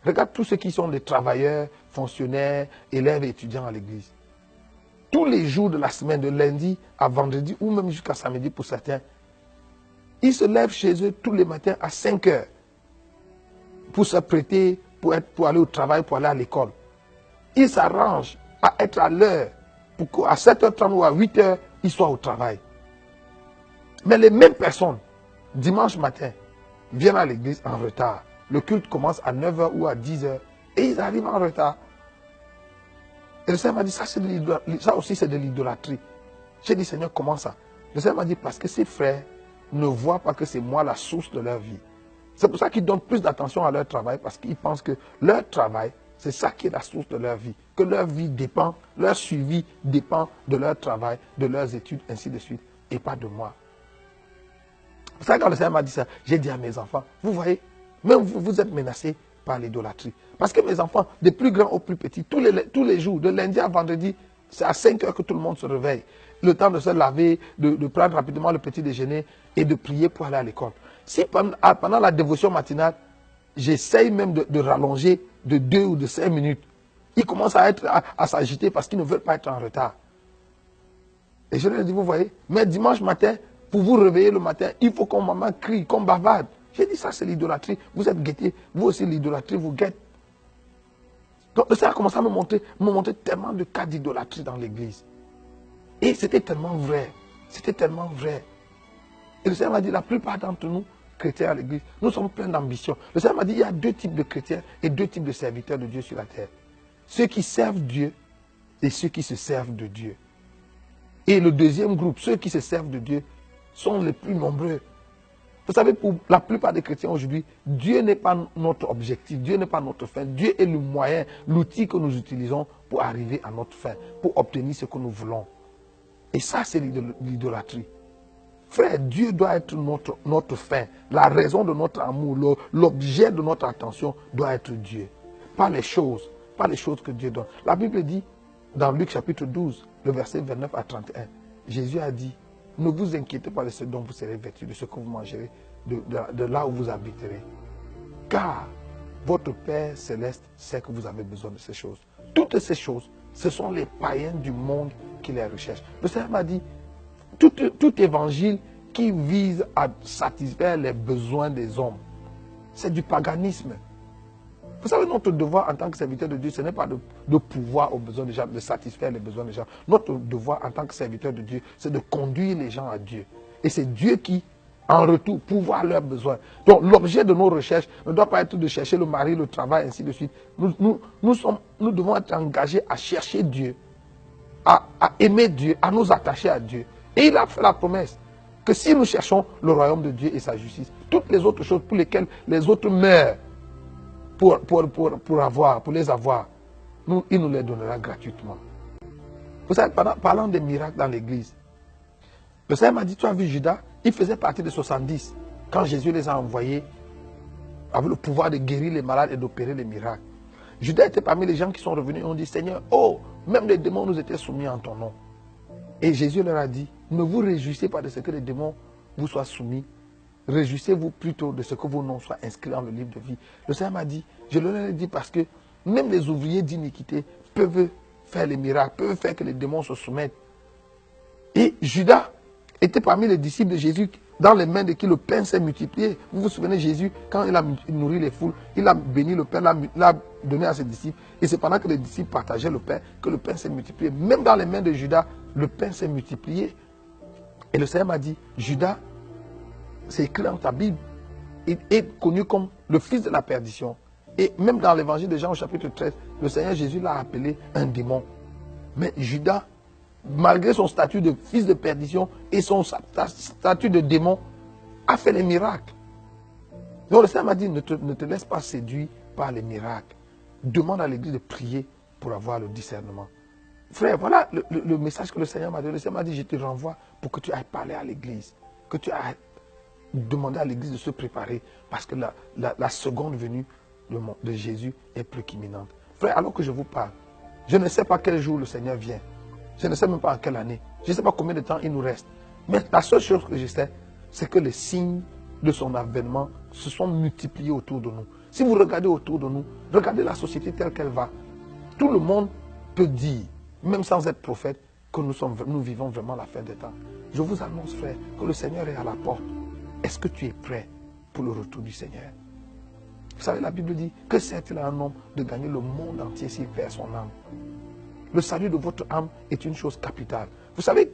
Regarde tous ceux qui sont des travailleurs, fonctionnaires, élèves et étudiants à l'église. Tous les jours de la semaine, de lundi à vendredi, ou même jusqu'à samedi pour certains, ils se lèvent chez eux tous les matins à 5 heures pour se prêter, pour aller au travail, pour aller à l'école. Ils s'arrangent à être à l'heure, pour qu'à 7h30 ou à 8h, ils soient au travail. Mais les mêmes personnes, dimanche matin, viennent à l'église en retard. Le culte commence à 9h ou à 10h et ils arrivent en retard. Et le Seigneur m'a dit, ça aussi c'est de l'idolâtrie. J'ai dit, Seigneur, comment ça? Le Seigneur m'a dit, parce que ces frères ne voient pas que c'est moi la source de leur vie. C'est pour ça qu'ils donnent plus d'attention à leur travail, parce qu'ils pensent que leur travail, c'est ça qui est la source de leur vie. Que leur vie dépend, leur suivi dépend de leur travail, de leurs études, ainsi de suite, et pas de moi. C'est ça quand le Seigneur m'a dit ça, j'ai dit à mes enfants, vous voyez, même vous êtes menacés par l'idolâtrie. Parce que mes enfants, des plus grands aux plus petits, tous les jours, de lundi à vendredi, c'est à 5 heures que tout le monde se réveille. Le temps de se laver, de prendre rapidement le petit déjeuner et de prier pour aller à l'école. Si pendant la dévotion matinale, j'essaye même de rallonger de 2 ou de 5 minutes, ils commencent à s'agiter parce qu'ils ne veulent pas être en retard. Et je leur ai dit, vous voyez, mais dimanche matin, pour vous réveiller le matin, il faut qu'on maman crie, qu'on bavarde. J'ai dit, ça c'est l'idolâtrie. Vous êtes guettés, vous aussi l'idolâtrie vous guette. Donc le Seigneur a commencé à me montrer tellement de cas d'idolâtrie dans l'église. Et c'était tellement vrai. C'était tellement vrai. Et le Seigneur m'a dit, la plupart d'entre nous, chrétiens à l'église, nous sommes pleins d'ambition. Le Seigneur m'a dit, il y a 2 types de chrétiens et 2 types de serviteurs de Dieu sur la terre. Ceux qui servent Dieu et ceux qui se servent de Dieu. Et le deuxième groupe, ceux qui se servent de Dieu, sont les plus nombreux. Vous savez, pour la plupart des chrétiens aujourd'hui, Dieu n'est pas notre objectif, Dieu n'est pas notre fin. Dieu est le moyen, l'outil que nous utilisons pour arriver à notre fin, pour obtenir ce que nous voulons. Et ça, c'est l'idolâtrie. Frère, Dieu doit être notre fin. La raison de notre amour, l'objet de notre attention doit être Dieu. Pas les choses que Dieu donne. La Bible dit, dans Luc chapitre 12, le verset 29 à 31, Jésus a dit, ne vous inquiétez pas de ce dont vous serez vêtus, de ce que vous mangerez, de là où vous habiterez. Car votre Père céleste sait que vous avez besoin de ces choses. Toutes ces choses, ce sont les païens du monde qui les recherchent. Le Seigneur m'a dit, tout évangile qui vise à satisfaire les besoins des hommes, c'est du paganisme. Vous savez, notre devoir en tant que serviteur de Dieu, ce n'est pas de pouvoir aux besoins des gens, de satisfaire les besoins des gens. Notre devoir en tant que serviteur de Dieu, c'est de conduire les gens à Dieu. Et c'est Dieu qui, en retour, pourvoit leurs besoins. Donc l'objet de nos recherches ne doit pas être de chercher le mari, le travail, ainsi de suite. Nous devons être engagés à chercher Dieu, à aimer Dieu, à nous attacher à Dieu. Et il a fait la promesse que si nous cherchons le royaume de Dieu et sa justice, toutes les autres choses pour lesquelles les autres meurent, pour les avoir, il nous les donnera gratuitement. Vous savez, parlant des miracles dans l'église, le Seigneur m'a dit, tu as vu Judas, il faisait partie des 70, quand Jésus les a envoyés, avec le pouvoir de guérir les malades et d'opérer les miracles. Judas était parmi les gens qui sont revenus et ont dit, Seigneur, oh, même les démons nous étaient soumis en ton nom. Et Jésus leur a dit, ne vous réjouissez pas de ce que les démons vous soient soumis. Réjouissez-vous plutôt de ce que vos noms soient inscrits dans le livre de vie. Le Seigneur m'a dit, je leur ai dit parce que même les ouvriers d'iniquité peuvent faire les miracles, peuvent faire que les démons se soumettent. Et Judas était parmi les disciples de Jésus, dans les mains de qui le pain s'est multiplié. Vous vous souvenez, Jésus, quand il a nourri les foules, il a béni le pain, l'a donné à ses disciples. Et c'est pendant que les disciples partageaient le pain que le pain s'est multiplié. Même dans les mains de Judas, le pain s'est multiplié. Et le Seigneur m'a dit, Judas, c'est écrit dans ta Bible, est connu comme le fils de la perdition. Et même dans l'évangile de Jean au chapitre 13, le Seigneur Jésus l'a appelé un démon. Mais Judas, malgré son statut de fils de perdition et son statut de démon, a fait les miracles. Donc le Seigneur m'a dit, ne te laisse pas séduire par les miracles. Demande à l'église de prier pour avoir le discernement. Frère, voilà le message que le Seigneur m'a donné. Le Seigneur m'a dit, je te renvoie pour que tu ailles parler à l'église. Que tu ailles demander à l'église de se préparer. Parce que la seconde venue de Jésus est plus qu'imminente. Frère, alors que je vous parle, je ne sais pas quel jour le Seigneur vient. Je ne sais même pas en quelle année. Je ne sais pas combien de temps il nous reste. Mais la seule chose que je sais, c'est que les signes de son avènement se sont multipliés autour de nous. Si vous regardez autour de nous, regardez la société telle qu'elle va. Tout le monde peut dire, même sans être prophète, que nous vivons vraiment la fin des temps. Je vous annonce, frère, que le Seigneur est à la porte. Est-ce que tu es prêt pour le retour du Seigneur? Vous savez, la Bible dit que sert-il à un homme de gagner le monde entier s'il perd son âme? Le salut de votre âme est une chose capitale. Vous savez,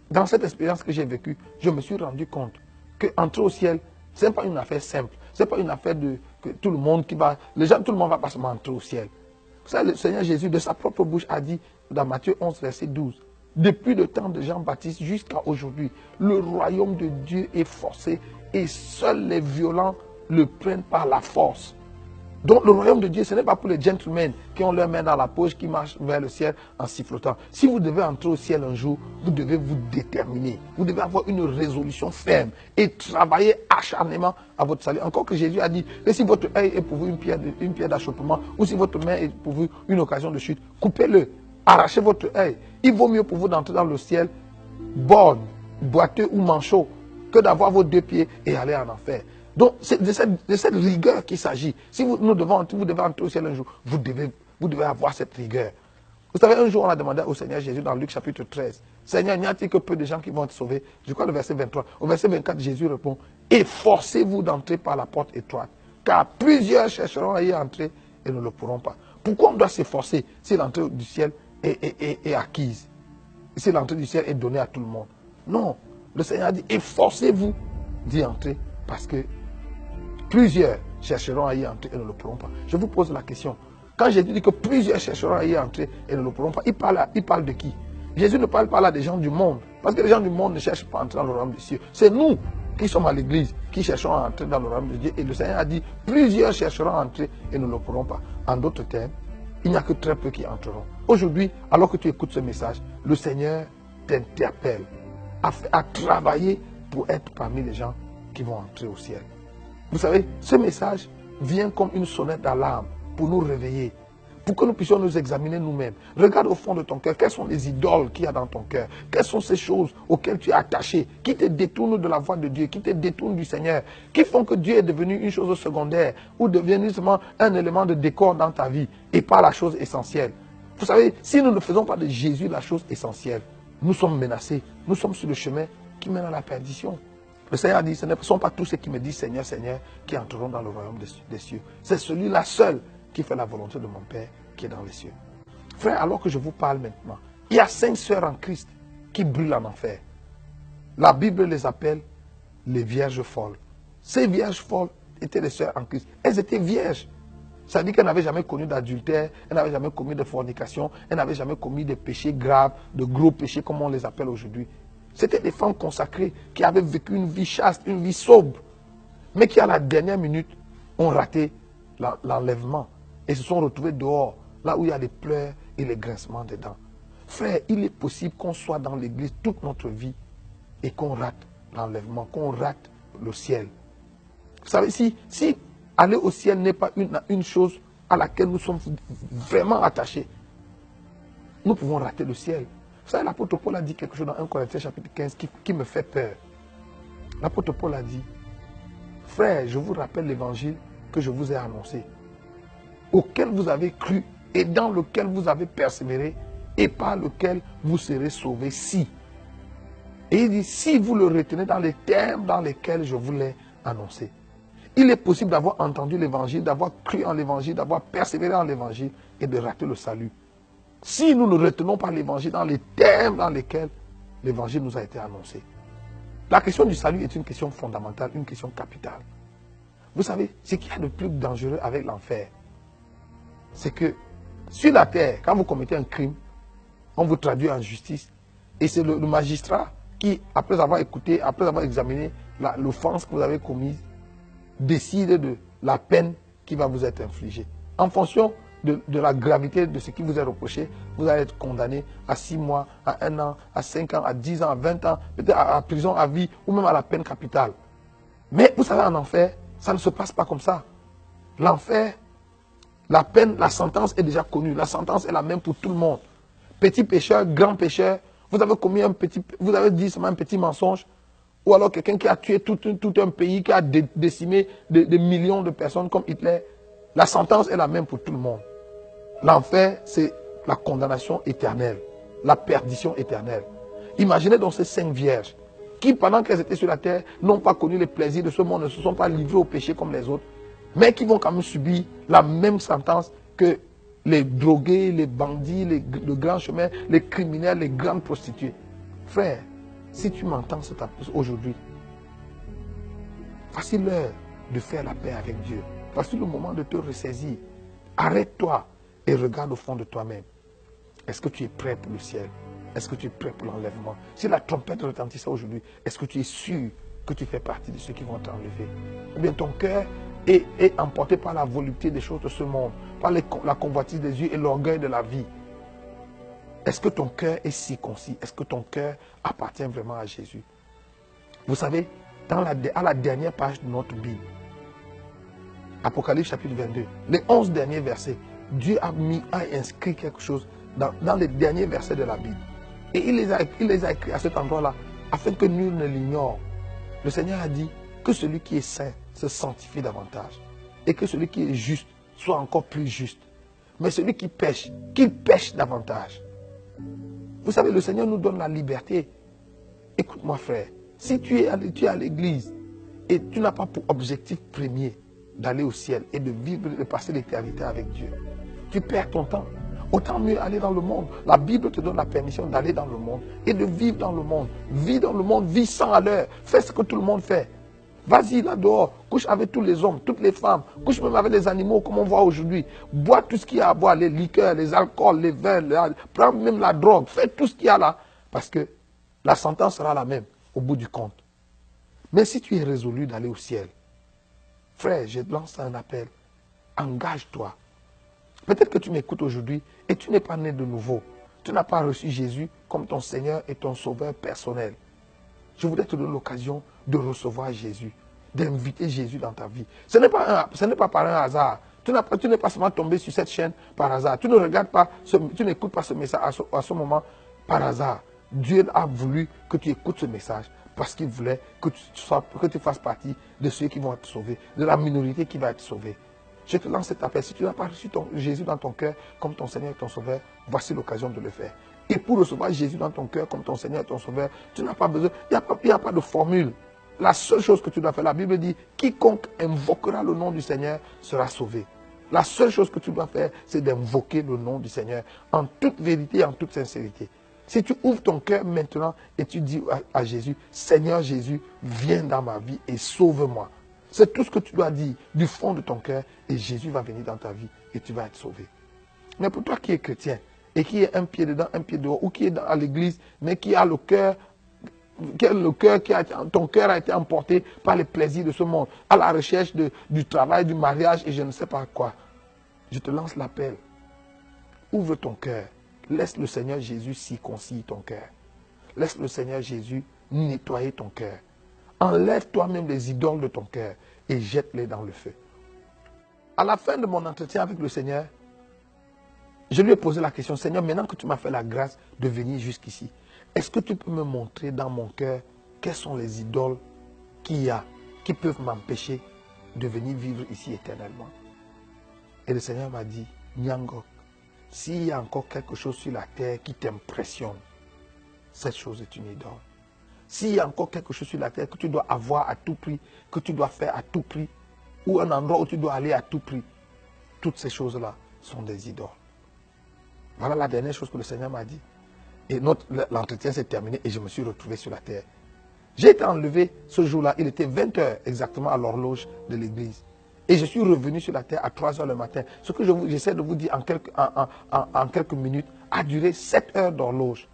dans cette expérience que j'ai vécue, je me suis rendu compte qu'entrer au ciel, ce n'est pas une affaire simple. Ce n'est pas une affaire que tout le monde qui va... tout le monde ne va pas seulement entrer au ciel. Vous savez, le Seigneur Jésus, de sa propre bouche, a dit dans Matthieu 11, verset 12, depuis le temps de Jean-Baptiste jusqu'à aujourd'hui, le royaume de Dieu est forcé et seuls les violents le prennent par la force. Donc le royaume de Dieu, ce n'est pas pour les gentlemen qui ont leurs mains dans la poche, qui marchent vers le ciel en sifflotant. Si vous devez entrer au ciel un jour, vous devez vous déterminer. Vous devez avoir une résolution ferme et travailler acharnement à votre salut. Encore que Jésus a dit que si votre œil est pour vous une pierre d'achoppement, ou si votre main est pour vous une occasion de chute, coupez-le, arrachez votre œil. Il vaut mieux pour vous d'entrer dans le ciel borgne, boiteux ou manchot, que d'avoir vos deux pieds et aller en enfer. Donc, c'est de cette rigueur qu'il s'agit. Si vous devez entrer au ciel un jour, vous devez avoir cette rigueur. Vous savez, un jour, on a demandé au Seigneur Jésus dans Luc chapitre 13, Seigneur, n'y a-t-il que peu de gens qui vont être sauvés? Je crois le verset 23. Au verset 24, Jésus répond, efforcez-vous d'entrer par la porte étroite, car plusieurs chercheront à y entrer et ne le pourront pas. Pourquoi on doit s'efforcer si l'entrée du ciel est acquise? Si l'entrée du ciel est donnée à tout le monde? Non. Le Seigneur a dit, efforcez-vous d'y entrer, parce que plusieurs chercheront à y entrer et ne le pourront pas. Je vous pose la question. Quand Jésus dit que plusieurs chercheront à y entrer et ne le pourront pas, il parle de qui? Jésus ne parle pas là des gens du monde. Parce que les gens du monde ne cherchent pas à entrer dans le royaume des cieux. C'est nous qui sommes à l'église qui cherchons à entrer dans le royaume de Dieu. Et le Seigneur a dit, plusieurs chercheront à entrer et ne le pourront pas. En d'autres termes, il n'y a que très peu qui entreront. Aujourd'hui, alors que tu écoutes ce message, le Seigneur t'interpelle à travailler pour être parmi les gens qui vont entrer au ciel. Vous savez, ce message vient comme une sonnette d'alarme pour nous réveiller, pour que nous puissions nous examiner nous-mêmes. Regarde au fond de ton cœur, quelles sont les idoles qu'il y a dans ton cœur? Quelles sont ces choses auxquelles tu es attaché, qui te détournent de la voie de Dieu, qui te détournent du Seigneur, qui font que Dieu est devenu une chose secondaire ou devenu seulement un élément de décor dans ta vie et pas la chose essentielle? Vous savez, si nous ne faisons pas de Jésus la chose essentielle, nous sommes menacés, nous sommes sur le chemin qui mène à la perdition. Le Seigneur a dit, ce ne sont pas tous ceux qui me disent Seigneur, Seigneur, qui entreront dans le royaume des cieux. C'est celui-là seul qui fait la volonté de mon Père qui est dans les cieux. Frère, alors que je vous parle maintenant, il y a 5 sœurs en Christ qui brûlent en enfer. La Bible les appelle les vierges folles. Ces vierges folles étaient les sœurs en Christ. Elles étaient vierges. Ça veut dire qu'elles n'avaient jamais connu d'adultère, elles n'avaient jamais commis de fornication, elles n'avaient jamais commis de péchés graves, de gros péchés comme on les appelle aujourd'hui. C'était des femmes consacrées qui avaient vécu une vie chaste, une vie sobre, mais qui à la dernière minute ont raté l'enlèvement et se sont retrouvées dehors, là où il y a les pleurs et les grincements des dents. Frère, il est possible qu'on soit dans l'église toute notre vie et qu'on rate l'enlèvement, qu'on rate le ciel. Vous savez, si aller au ciel n'est pas une chose à laquelle nous sommes vraiment attachés, nous pouvons rater le ciel. Vous savez, l'apôtre Paul a dit quelque chose dans 1 Corinthiens chapitre 15 qui me fait peur. L'apôtre Paul a dit, frère, je vous rappelle l'évangile que je vous ai annoncé, auquel vous avez cru et dans lequel vous avez persévéré et par lequel vous serez sauvés si. Et il dit, si vous le retenez dans les termes dans lesquels je vous l'ai annoncé. Il est possible d'avoir entendu l'évangile, d'avoir cru en l'évangile, d'avoir persévéré en l'évangile et de rater le salut. Si nous ne retenons pas l'évangile dans les termes dans lesquels l'évangile nous a été annoncé. La question du salut est une question fondamentale, une question capitale. Vous savez, ce qu'il y a de plus dangereux avec l'enfer, c'est que sur la terre, quand vous commettez un crime, on vous traduit en justice et c'est le magistrat qui, après avoir écouté, après avoir examiné l'offense que vous avez commise, décide de la peine qui va vous être infligée. En fonction de la gravité de ce qui vous est reproché, vous allez être condamné à 6 mois, à 1 an, à 5 ans, à 10 ans, à 20 ans, peut-être à prison à vie ou même à la peine capitale. Mais vous savez, en enfer, ça ne se passe pas comme ça. L'enfer, la peine, la sentence est déjà connue. La sentence est la même pour tout le monde. Petit pécheur, grand pécheur, vous avez commis vous avez dit seulement un petit mensonge, ou alors quelqu'un qui a tué tout un pays, qui a décimé des millions de personnes comme Hitler. La sentence est la même pour tout le monde. L'enfer, c'est la condamnation éternelle, la perdition éternelle. Imaginez donc ces 5 vierges qui, pendant qu'elles étaient sur la terre, n'ont pas connu les plaisirs de ce monde, ne se sont pas livrées au péché comme les autres, mais qui vont quand même subir la même sentence que les drogués, les bandits, le grand chemin, les criminels, les grandes prostituées. Frère, si tu m'entends aujourd'hui, voici l'heure de faire la paix avec Dieu. Voici le moment de te ressaisir. Arrête-toi et regarde au fond de toi-même. Est-ce que tu es prêt pour le ciel? Est-ce que tu es prêt pour l'enlèvement? Si la trompette retentissait aujourd'hui, est-ce que tu es sûr que tu fais partie de ceux qui vont t'enlever? Ou bien ton cœur est emporté par la volupté des choses de ce monde, par la convoitise des yeux et l'orgueil de la vie. Est-ce que ton cœur est circoncis? Est-ce que ton cœur appartient vraiment à Jésus? Vous savez, à la dernière page de notre Bible, Apocalypse chapitre 22, les 11 derniers versets, Dieu a inscrit quelque chose dans les derniers versets de la Bible. Et il les a écrits à cet endroit-là, afin que nul ne l'ignore. Le Seigneur a dit que celui qui est saint se sanctifie davantage. Et que celui qui est juste soit encore plus juste. Mais celui qui pêche, qu'il pêche davantage. Vous savez, le Seigneur nous donne la liberté. Écoute-moi frère, si tu es à l'église et tu n'as pas pour objectif premier d'aller au ciel et de vivre, de passer l'éternité avec Dieu, tu perds ton temps. Autant mieux aller dans le monde. La Bible te donne la permission d'aller dans le monde et de vivre dans le monde. Vis dans le monde, vis 100 à l'heure. Fais ce que tout le monde fait. Vas-y là dehors, couche avec tous les hommes, toutes les femmes, couche même avec les animaux comme on voit aujourd'hui. Bois tout ce qu'il y a à boire, les liqueurs, les alcools, les vins, prends même la drogue, fais tout ce qu'il y a là. Parce que la sentence sera la même au bout du compte. Mais si tu es résolu d'aller au ciel, frère, je lance un appel. Engage-toi. Peut-être que tu m'écoutes aujourd'hui et tu n'es pas né de nouveau. Tu n'as pas reçu Jésus comme ton Seigneur et ton Sauveur personnel. Je voudrais te donner l'occasion de recevoir Jésus, d'inviter Jésus dans ta vie. Ce n'est pas par un hasard. Tu n'es pas seulement tombé sur cette chaîne par hasard. Tu ne regardes pas, tu n'écoutes pas ce message à ce moment par hasard. Dieu a voulu que tu écoutes ce message parce qu'il voulait que tu fasses partie de ceux qui vont être sauvés, de la minorité qui va être sauvée. Je te lance cet appel. Si tu n'as pas reçu Jésus dans ton cœur comme ton Seigneur et ton Sauveur, voici l'occasion de le faire. Et pour recevoir Jésus dans ton cœur comme ton Seigneur et ton Sauveur, tu n'as pas besoin, il n'y a pas de formule. La seule chose que tu dois faire, la Bible dit, quiconque invoquera le nom du Seigneur sera sauvé. La seule chose que tu dois faire, c'est d'invoquer le nom du Seigneur en toute vérité et en toute sincérité. Si tu ouvres ton cœur maintenant et tu dis à Jésus, Seigneur Jésus, viens dans ma vie et sauve-moi. C'est tout ce que tu dois dire du fond de ton cœur et Jésus va venir dans ta vie et tu vas être sauvé. Mais pour toi qui es chrétien et qui est un pied dedans, un pied dehors ou qui est à l'église mais qui a le cœur, ton cœur a été emporté par les plaisirs de ce monde, à la recherche du travail, du mariage et je ne sais pas quoi. Je te lance l'appel. Ouvre ton cœur. Laisse le Seigneur Jésus circoncire ton cœur. Laisse le Seigneur Jésus nettoyer ton cœur. Enlève toi-même les idoles de ton cœur et jette-les dans le feu. À la fin de mon entretien avec le Seigneur, je lui ai posé la question, Seigneur, maintenant que tu m'as fait la grâce de venir jusqu'ici, est-ce que tu peux me montrer dans mon cœur quelles sont les idoles qu'il y a qui peuvent m'empêcher de venir vivre ici éternellement? Et le Seigneur m'a dit, Nyangok, s'il y a encore quelque chose sur la terre qui t'impressionne, cette chose est une idole. S'il y a encore quelque chose sur la terre que tu dois avoir à tout prix, que tu dois faire à tout prix, ou un endroit où tu dois aller à tout prix, toutes ces choses-là sont des idoles. Voilà la dernière chose que le Seigneur m'a dit. Et l'entretien s'est terminé et je me suis retrouvé sur la terre. J'ai été enlevé ce jour-là, il était 20 h exactement à l'horloge de l'église. Et je suis revenu sur la terre à 3 h le matin. Ce que j'essaie de vous dire en quelques minutes a duré 7 heures d'horloge.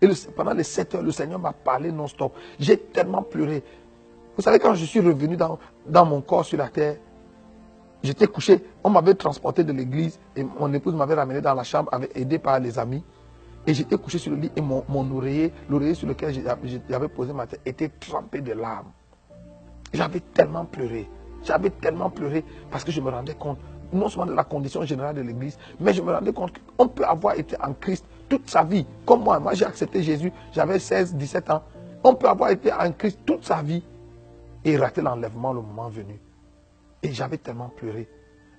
Et pendant les 7 heures, le Seigneur m'a parlé non-stop. J'ai tellement pleuré. Vous savez, quand je suis revenu dans mon corps sur la terre, j'étais couché. On m'avait transporté de l'église et mon épouse m'avait ramené dans la chambre, aidé par les amis. Et j'étais couché sur le lit et mon oreiller, l'oreiller sur lequel j'avais posé ma tête, était trempé de larmes. J'avais tellement pleuré. J'avais tellement pleuré parce que je me rendais compte, non seulement de la condition générale de l'église, mais je me rendais compte qu'on peut avoir été en Christ toute sa vie. Comme moi, j'ai accepté Jésus, j'avais 16, 17 ans. On peut avoir été en Christ toute sa vie et rater l'enlèvement le moment venu. Et j'avais tellement pleuré.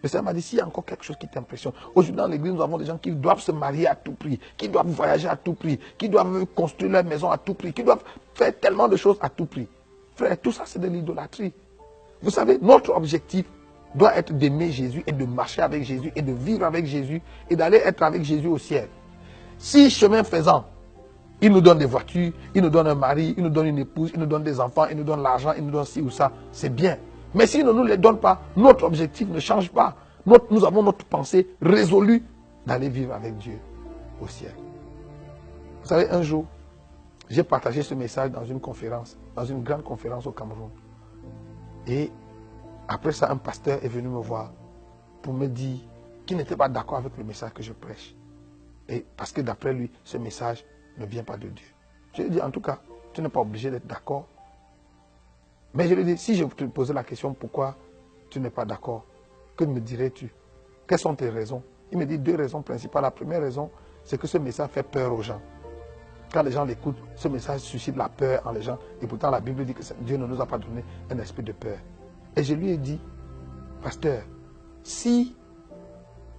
Le Seigneur m'a dit, s'il y a encore quelque chose qui t'impressionne, aujourd'hui dans l'église, nous avons des gens qui doivent se marier à tout prix, qui doivent voyager à tout prix, qui doivent construire leur maison à tout prix, qui doivent faire tellement de choses à tout prix. Frère, tout ça c'est de l'idolâtrie. Vous savez, notre objectif doit être d'aimer Jésus et de marcher avec Jésus et de vivre avec Jésus et d'aller être avec Jésus au ciel. Si chemin faisant, il nous donne des voitures, il nous donne un mari, il nous donne une épouse, il nous donne des enfants, il nous donne l'argent, il nous donne ci ou ça, c'est bien. Mais s'il ne nous les donne pas, notre objectif ne change pas. Nous avons notre pensée résolue d'aller vivre avec Dieu au ciel. Vous savez, un jour, j'ai partagé ce message dans une conférence, dans une grande conférence au Cameroun. Et après ça, un pasteur est venu me voir pour me dire qu'il n'était pas d'accord avec le message que je prêche. Et parce que d'après lui, ce message ne vient pas de Dieu. Je lui ai dit, en tout cas, tu n'es pas obligé d'être d'accord. Mais je lui ai dit, si je te posais la question, pourquoi tu n'es pas d'accord, que me dirais-tu? Quelles sont tes raisons? Il me dit 2 raisons principales. La première raison, c'est que ce message fait peur aux gens. Quand les gens l'écoutent, ce message suscite la peur en les gens. Et pourtant, la Bible dit que Dieu ne nous a pas donné un esprit de peur. Et je lui ai dit, pasteur, si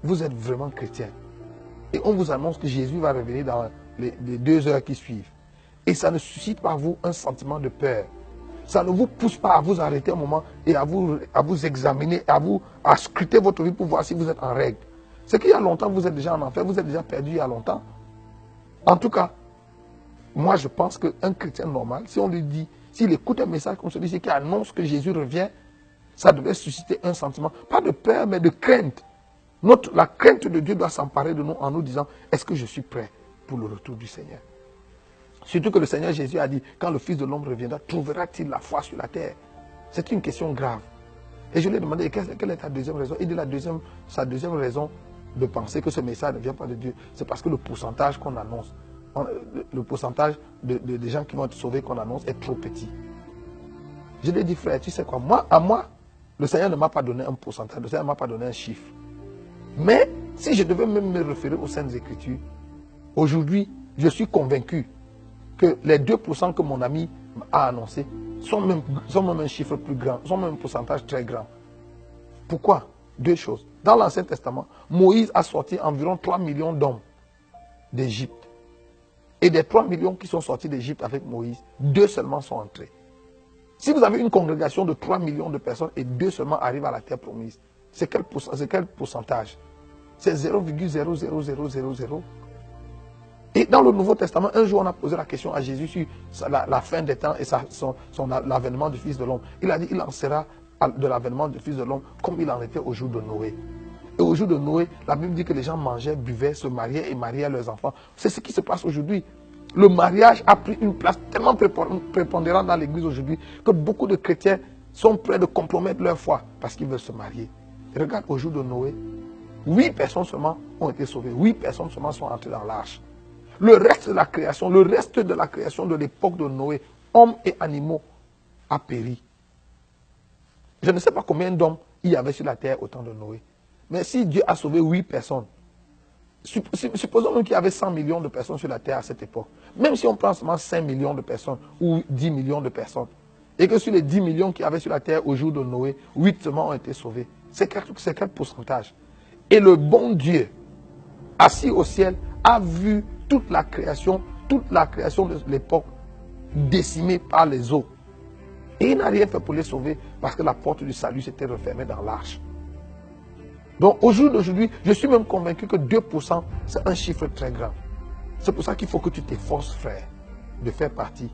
vous êtes vraiment chrétien, et on vous annonce que Jésus va revenir dans les 2 heures qui suivent, et ça ne suscite pas vous un sentiment de peur, ça ne vous pousse pas à vous arrêter un moment et à vous examiner, à scruter votre vie pour voir si vous êtes en règle. C'est qu'il y a longtemps, vous êtes déjà en enfer, vous êtes déjà perdu il y a longtemps. En tout cas, moi je pense qu'un chrétien normal, si on lui dit, s'il écoute un message comme celui-ci qui annonce que Jésus revient, ça devait susciter un sentiment, pas de peur, mais de crainte. La crainte de Dieu doit s'emparer de nous en nous disant, est-ce que je suis prêt pour le retour du Seigneur? Surtout que le Seigneur Jésus a dit, quand le Fils de l'homme reviendra, trouvera-t-il la foi sur la terre? C'est une question grave. Et je lui ai demandé, quelle est ta deuxième raison? Il dit, sa deuxième raison de penser que ce message ne vient pas de Dieu, c'est parce que le pourcentage qu'on annonce, le pourcentage des gens qui vont être sauvés qu'on annonce est trop petit. Je lui ai dit, frère, tu sais quoi, moi, le Seigneur ne m'a pas donné un pourcentage, le Seigneur ne m'a pas donné un chiffre. Mais si je devais même me référer aux Saintes Écritures, aujourd'hui, je suis convaincu que les 2% que mon ami a annoncé sont même un chiffre plus grand, sont même un pourcentage très grand. Pourquoi? 2 choses. Dans l'Ancien Testament, Moïse a sorti environ 3 millions d'hommes d'Égypte. Et des 3 millions qui sont sortis d'Égypte avec Moïse, 2 seulement sont entrés. Si vous avez une congrégation de 3 millions de personnes et 2 seulement arrivent à la terre promise, c'est quel pourcentage? C'est 0,00000. Et dans le Nouveau Testament, un jour on a posé la question à Jésus sur la fin des temps et l'avènement du Fils de l'homme. Il a dit, il en sera de l'avènement du Fils de l'homme comme il en était au jour de Noé. Et au jour de Noé, la Bible dit que les gens mangeaient, buvaient, se mariaient et mariaient leurs enfants. C'est ce qui se passe aujourd'hui. Le mariage a pris une place tellement prépondérante dans l'église aujourd'hui que beaucoup de chrétiens sont prêts de compromettre leur foi parce qu'ils veulent se marier. Et regarde, au jour de Noé, 8 personnes seulement ont été sauvées. 8 personnes seulement sont entrées dans l'arche. Le reste de la création, de l'époque de Noé, hommes et animaux, a péri. Je ne sais pas combien d'hommes il y avait sur la terre au temps de Noé. Mais si Dieu a sauvé 8 personnes, Supposons même qu'il y avait 100 millions de personnes sur la terre à cette époque. Même si on prend seulement 5 millions de personnes ou 10 millions de personnes, et que sur les 10 millions qu'il y avait sur la terre au jour de Noé, 8 seulement ont été sauvés. C'est quel pourcentage? Et le bon Dieu, assis au ciel, a vu toute la création de l'époque décimée par les eaux. Et il n'a rien fait pour les sauver parce que la porte du salut s'était refermée dans l'arche. Donc au jour d'aujourd'hui, je suis même convaincu que 2%, c'est un chiffre très grand. C'est pour ça qu'il faut que tu t'efforces, frère, de faire partie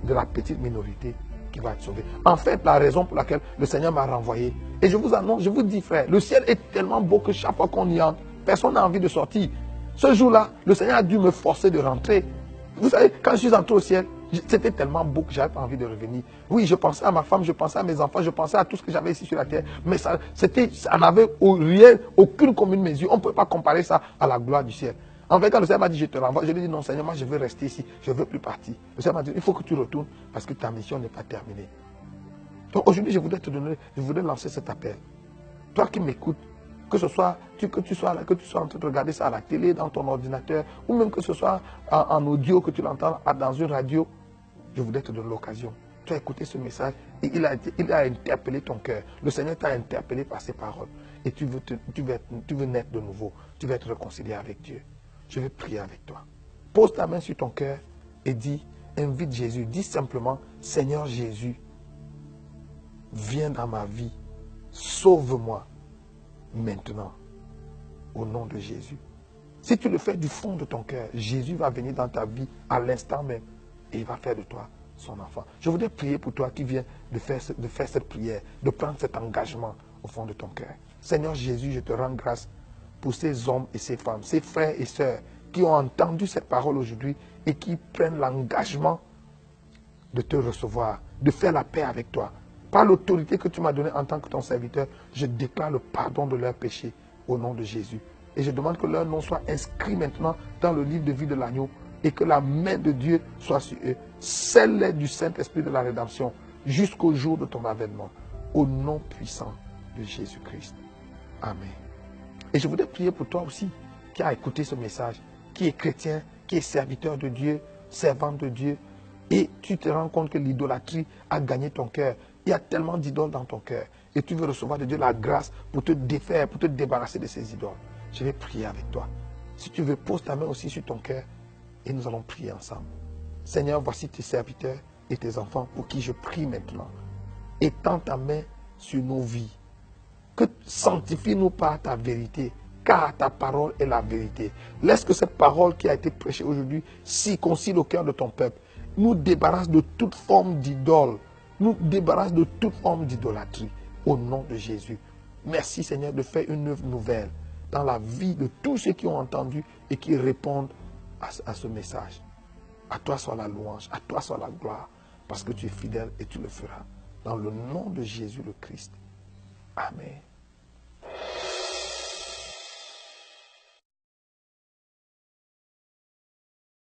de la petite minorité qui va être sauvée. En fait, la raison pour laquelle le Seigneur m'a renvoyé, et je vous annonce, je vous dis, frère, le ciel est tellement beau que chaque fois qu'on y entre, personne n'a envie de sortir. Ce jour-là, le Seigneur a dû me forcer de rentrer. Vous savez, quand je suis entré au ciel, c'était tellement beau que je n'avais pas envie de revenir. Oui, je pensais à ma femme, je pensais à mes enfants, je pensais à tout ce que j'avais ici sur la terre. Mais ça n'avait rien, aucune commune mesure. On ne peut pas comparer ça à la gloire du ciel. En fait, quand le Seigneur m'a dit, je te renvoie, je lui ai dit, non Seigneur, moi je veux rester ici, je ne veux plus partir. Le Seigneur m'a dit, il faut que tu retournes parce que ta mission n'est pas terminée. Donc aujourd'hui, je voudrais lancer cet appel. Toi qui m'écoutes, que ce soit, que tu sois en train de regarder ça à la télé, dans ton ordinateur, ou même que ce soit en audio, que tu l'entends dans une radio, je voudrais te donner l'occasion. Tu as écouté ce message et il a interpellé ton cœur. Le Seigneur t'a interpellé par ses paroles. Et tu veux naître de nouveau. Tu veux être réconcilié avec Dieu. Je vais prier avec toi. Pose ta main sur ton cœur et dis, invite Jésus. Dis simplement, Seigneur Jésus, viens dans ma vie. Sauve-moi maintenant. Au nom de Jésus. Si tu le fais du fond de ton cœur, Jésus va venir dans ta vie à l'instant même. Et il va faire de toi son enfant. Je voudrais prier pour toi qui viens de faire cette prière, de prendre cet engagement au fond de ton cœur. Seigneur Jésus, je te rends grâce pour ces hommes et ces femmes, ces frères et sœurs qui ont entendu cette parole aujourd'hui et qui prennent l'engagement de te recevoir, de faire la paix avec toi. Par l'autorité que tu m'as donnée en tant que ton serviteur, je déclare le pardon de leurs péchés au nom de Jésus. Et je demande que leur nom soit inscrit maintenant dans le livre de vie de l'agneau et que la main de Dieu soit sur eux. Scelle-les du Saint-Esprit de la rédemption jusqu'au jour de ton avènement. Au nom puissant de Jésus-Christ. Amen. Et je voudrais prier pour toi aussi qui a écouté ce message, qui est chrétien, qui est serviteur de Dieu, servant de Dieu. Et tu te rends compte que l'idolâtrie a gagné ton cœur. Il y a tellement d'idoles dans ton cœur. Et tu veux recevoir de Dieu la grâce pour te défaire, pour te débarrasser de ces idoles. Je vais prier avec toi. Si tu veux, pose ta main aussi sur ton cœur et nous allons prier ensemble. Seigneur, voici tes serviteurs et tes enfants pour qui je prie maintenant. Étends ta main sur nos vies. Que sanctifie-nous par ta vérité, car ta parole est la vérité. Laisse que cette parole qui a été prêchée aujourd'hui circoncile au cœur de ton peuple. Nous débarrasse de toute forme d'idole. Nous débarrasse de toute forme d'idolâtrie. Au nom de Jésus. Merci Seigneur de faire une œuvre nouvelle dans la vie de tous ceux qui ont entendu et qui répondent à ce message. À toi soit la louange, à toi soit la gloire, parce que tu es fidèle et tu le feras. Dans le nom de Jésus le Christ. Amen.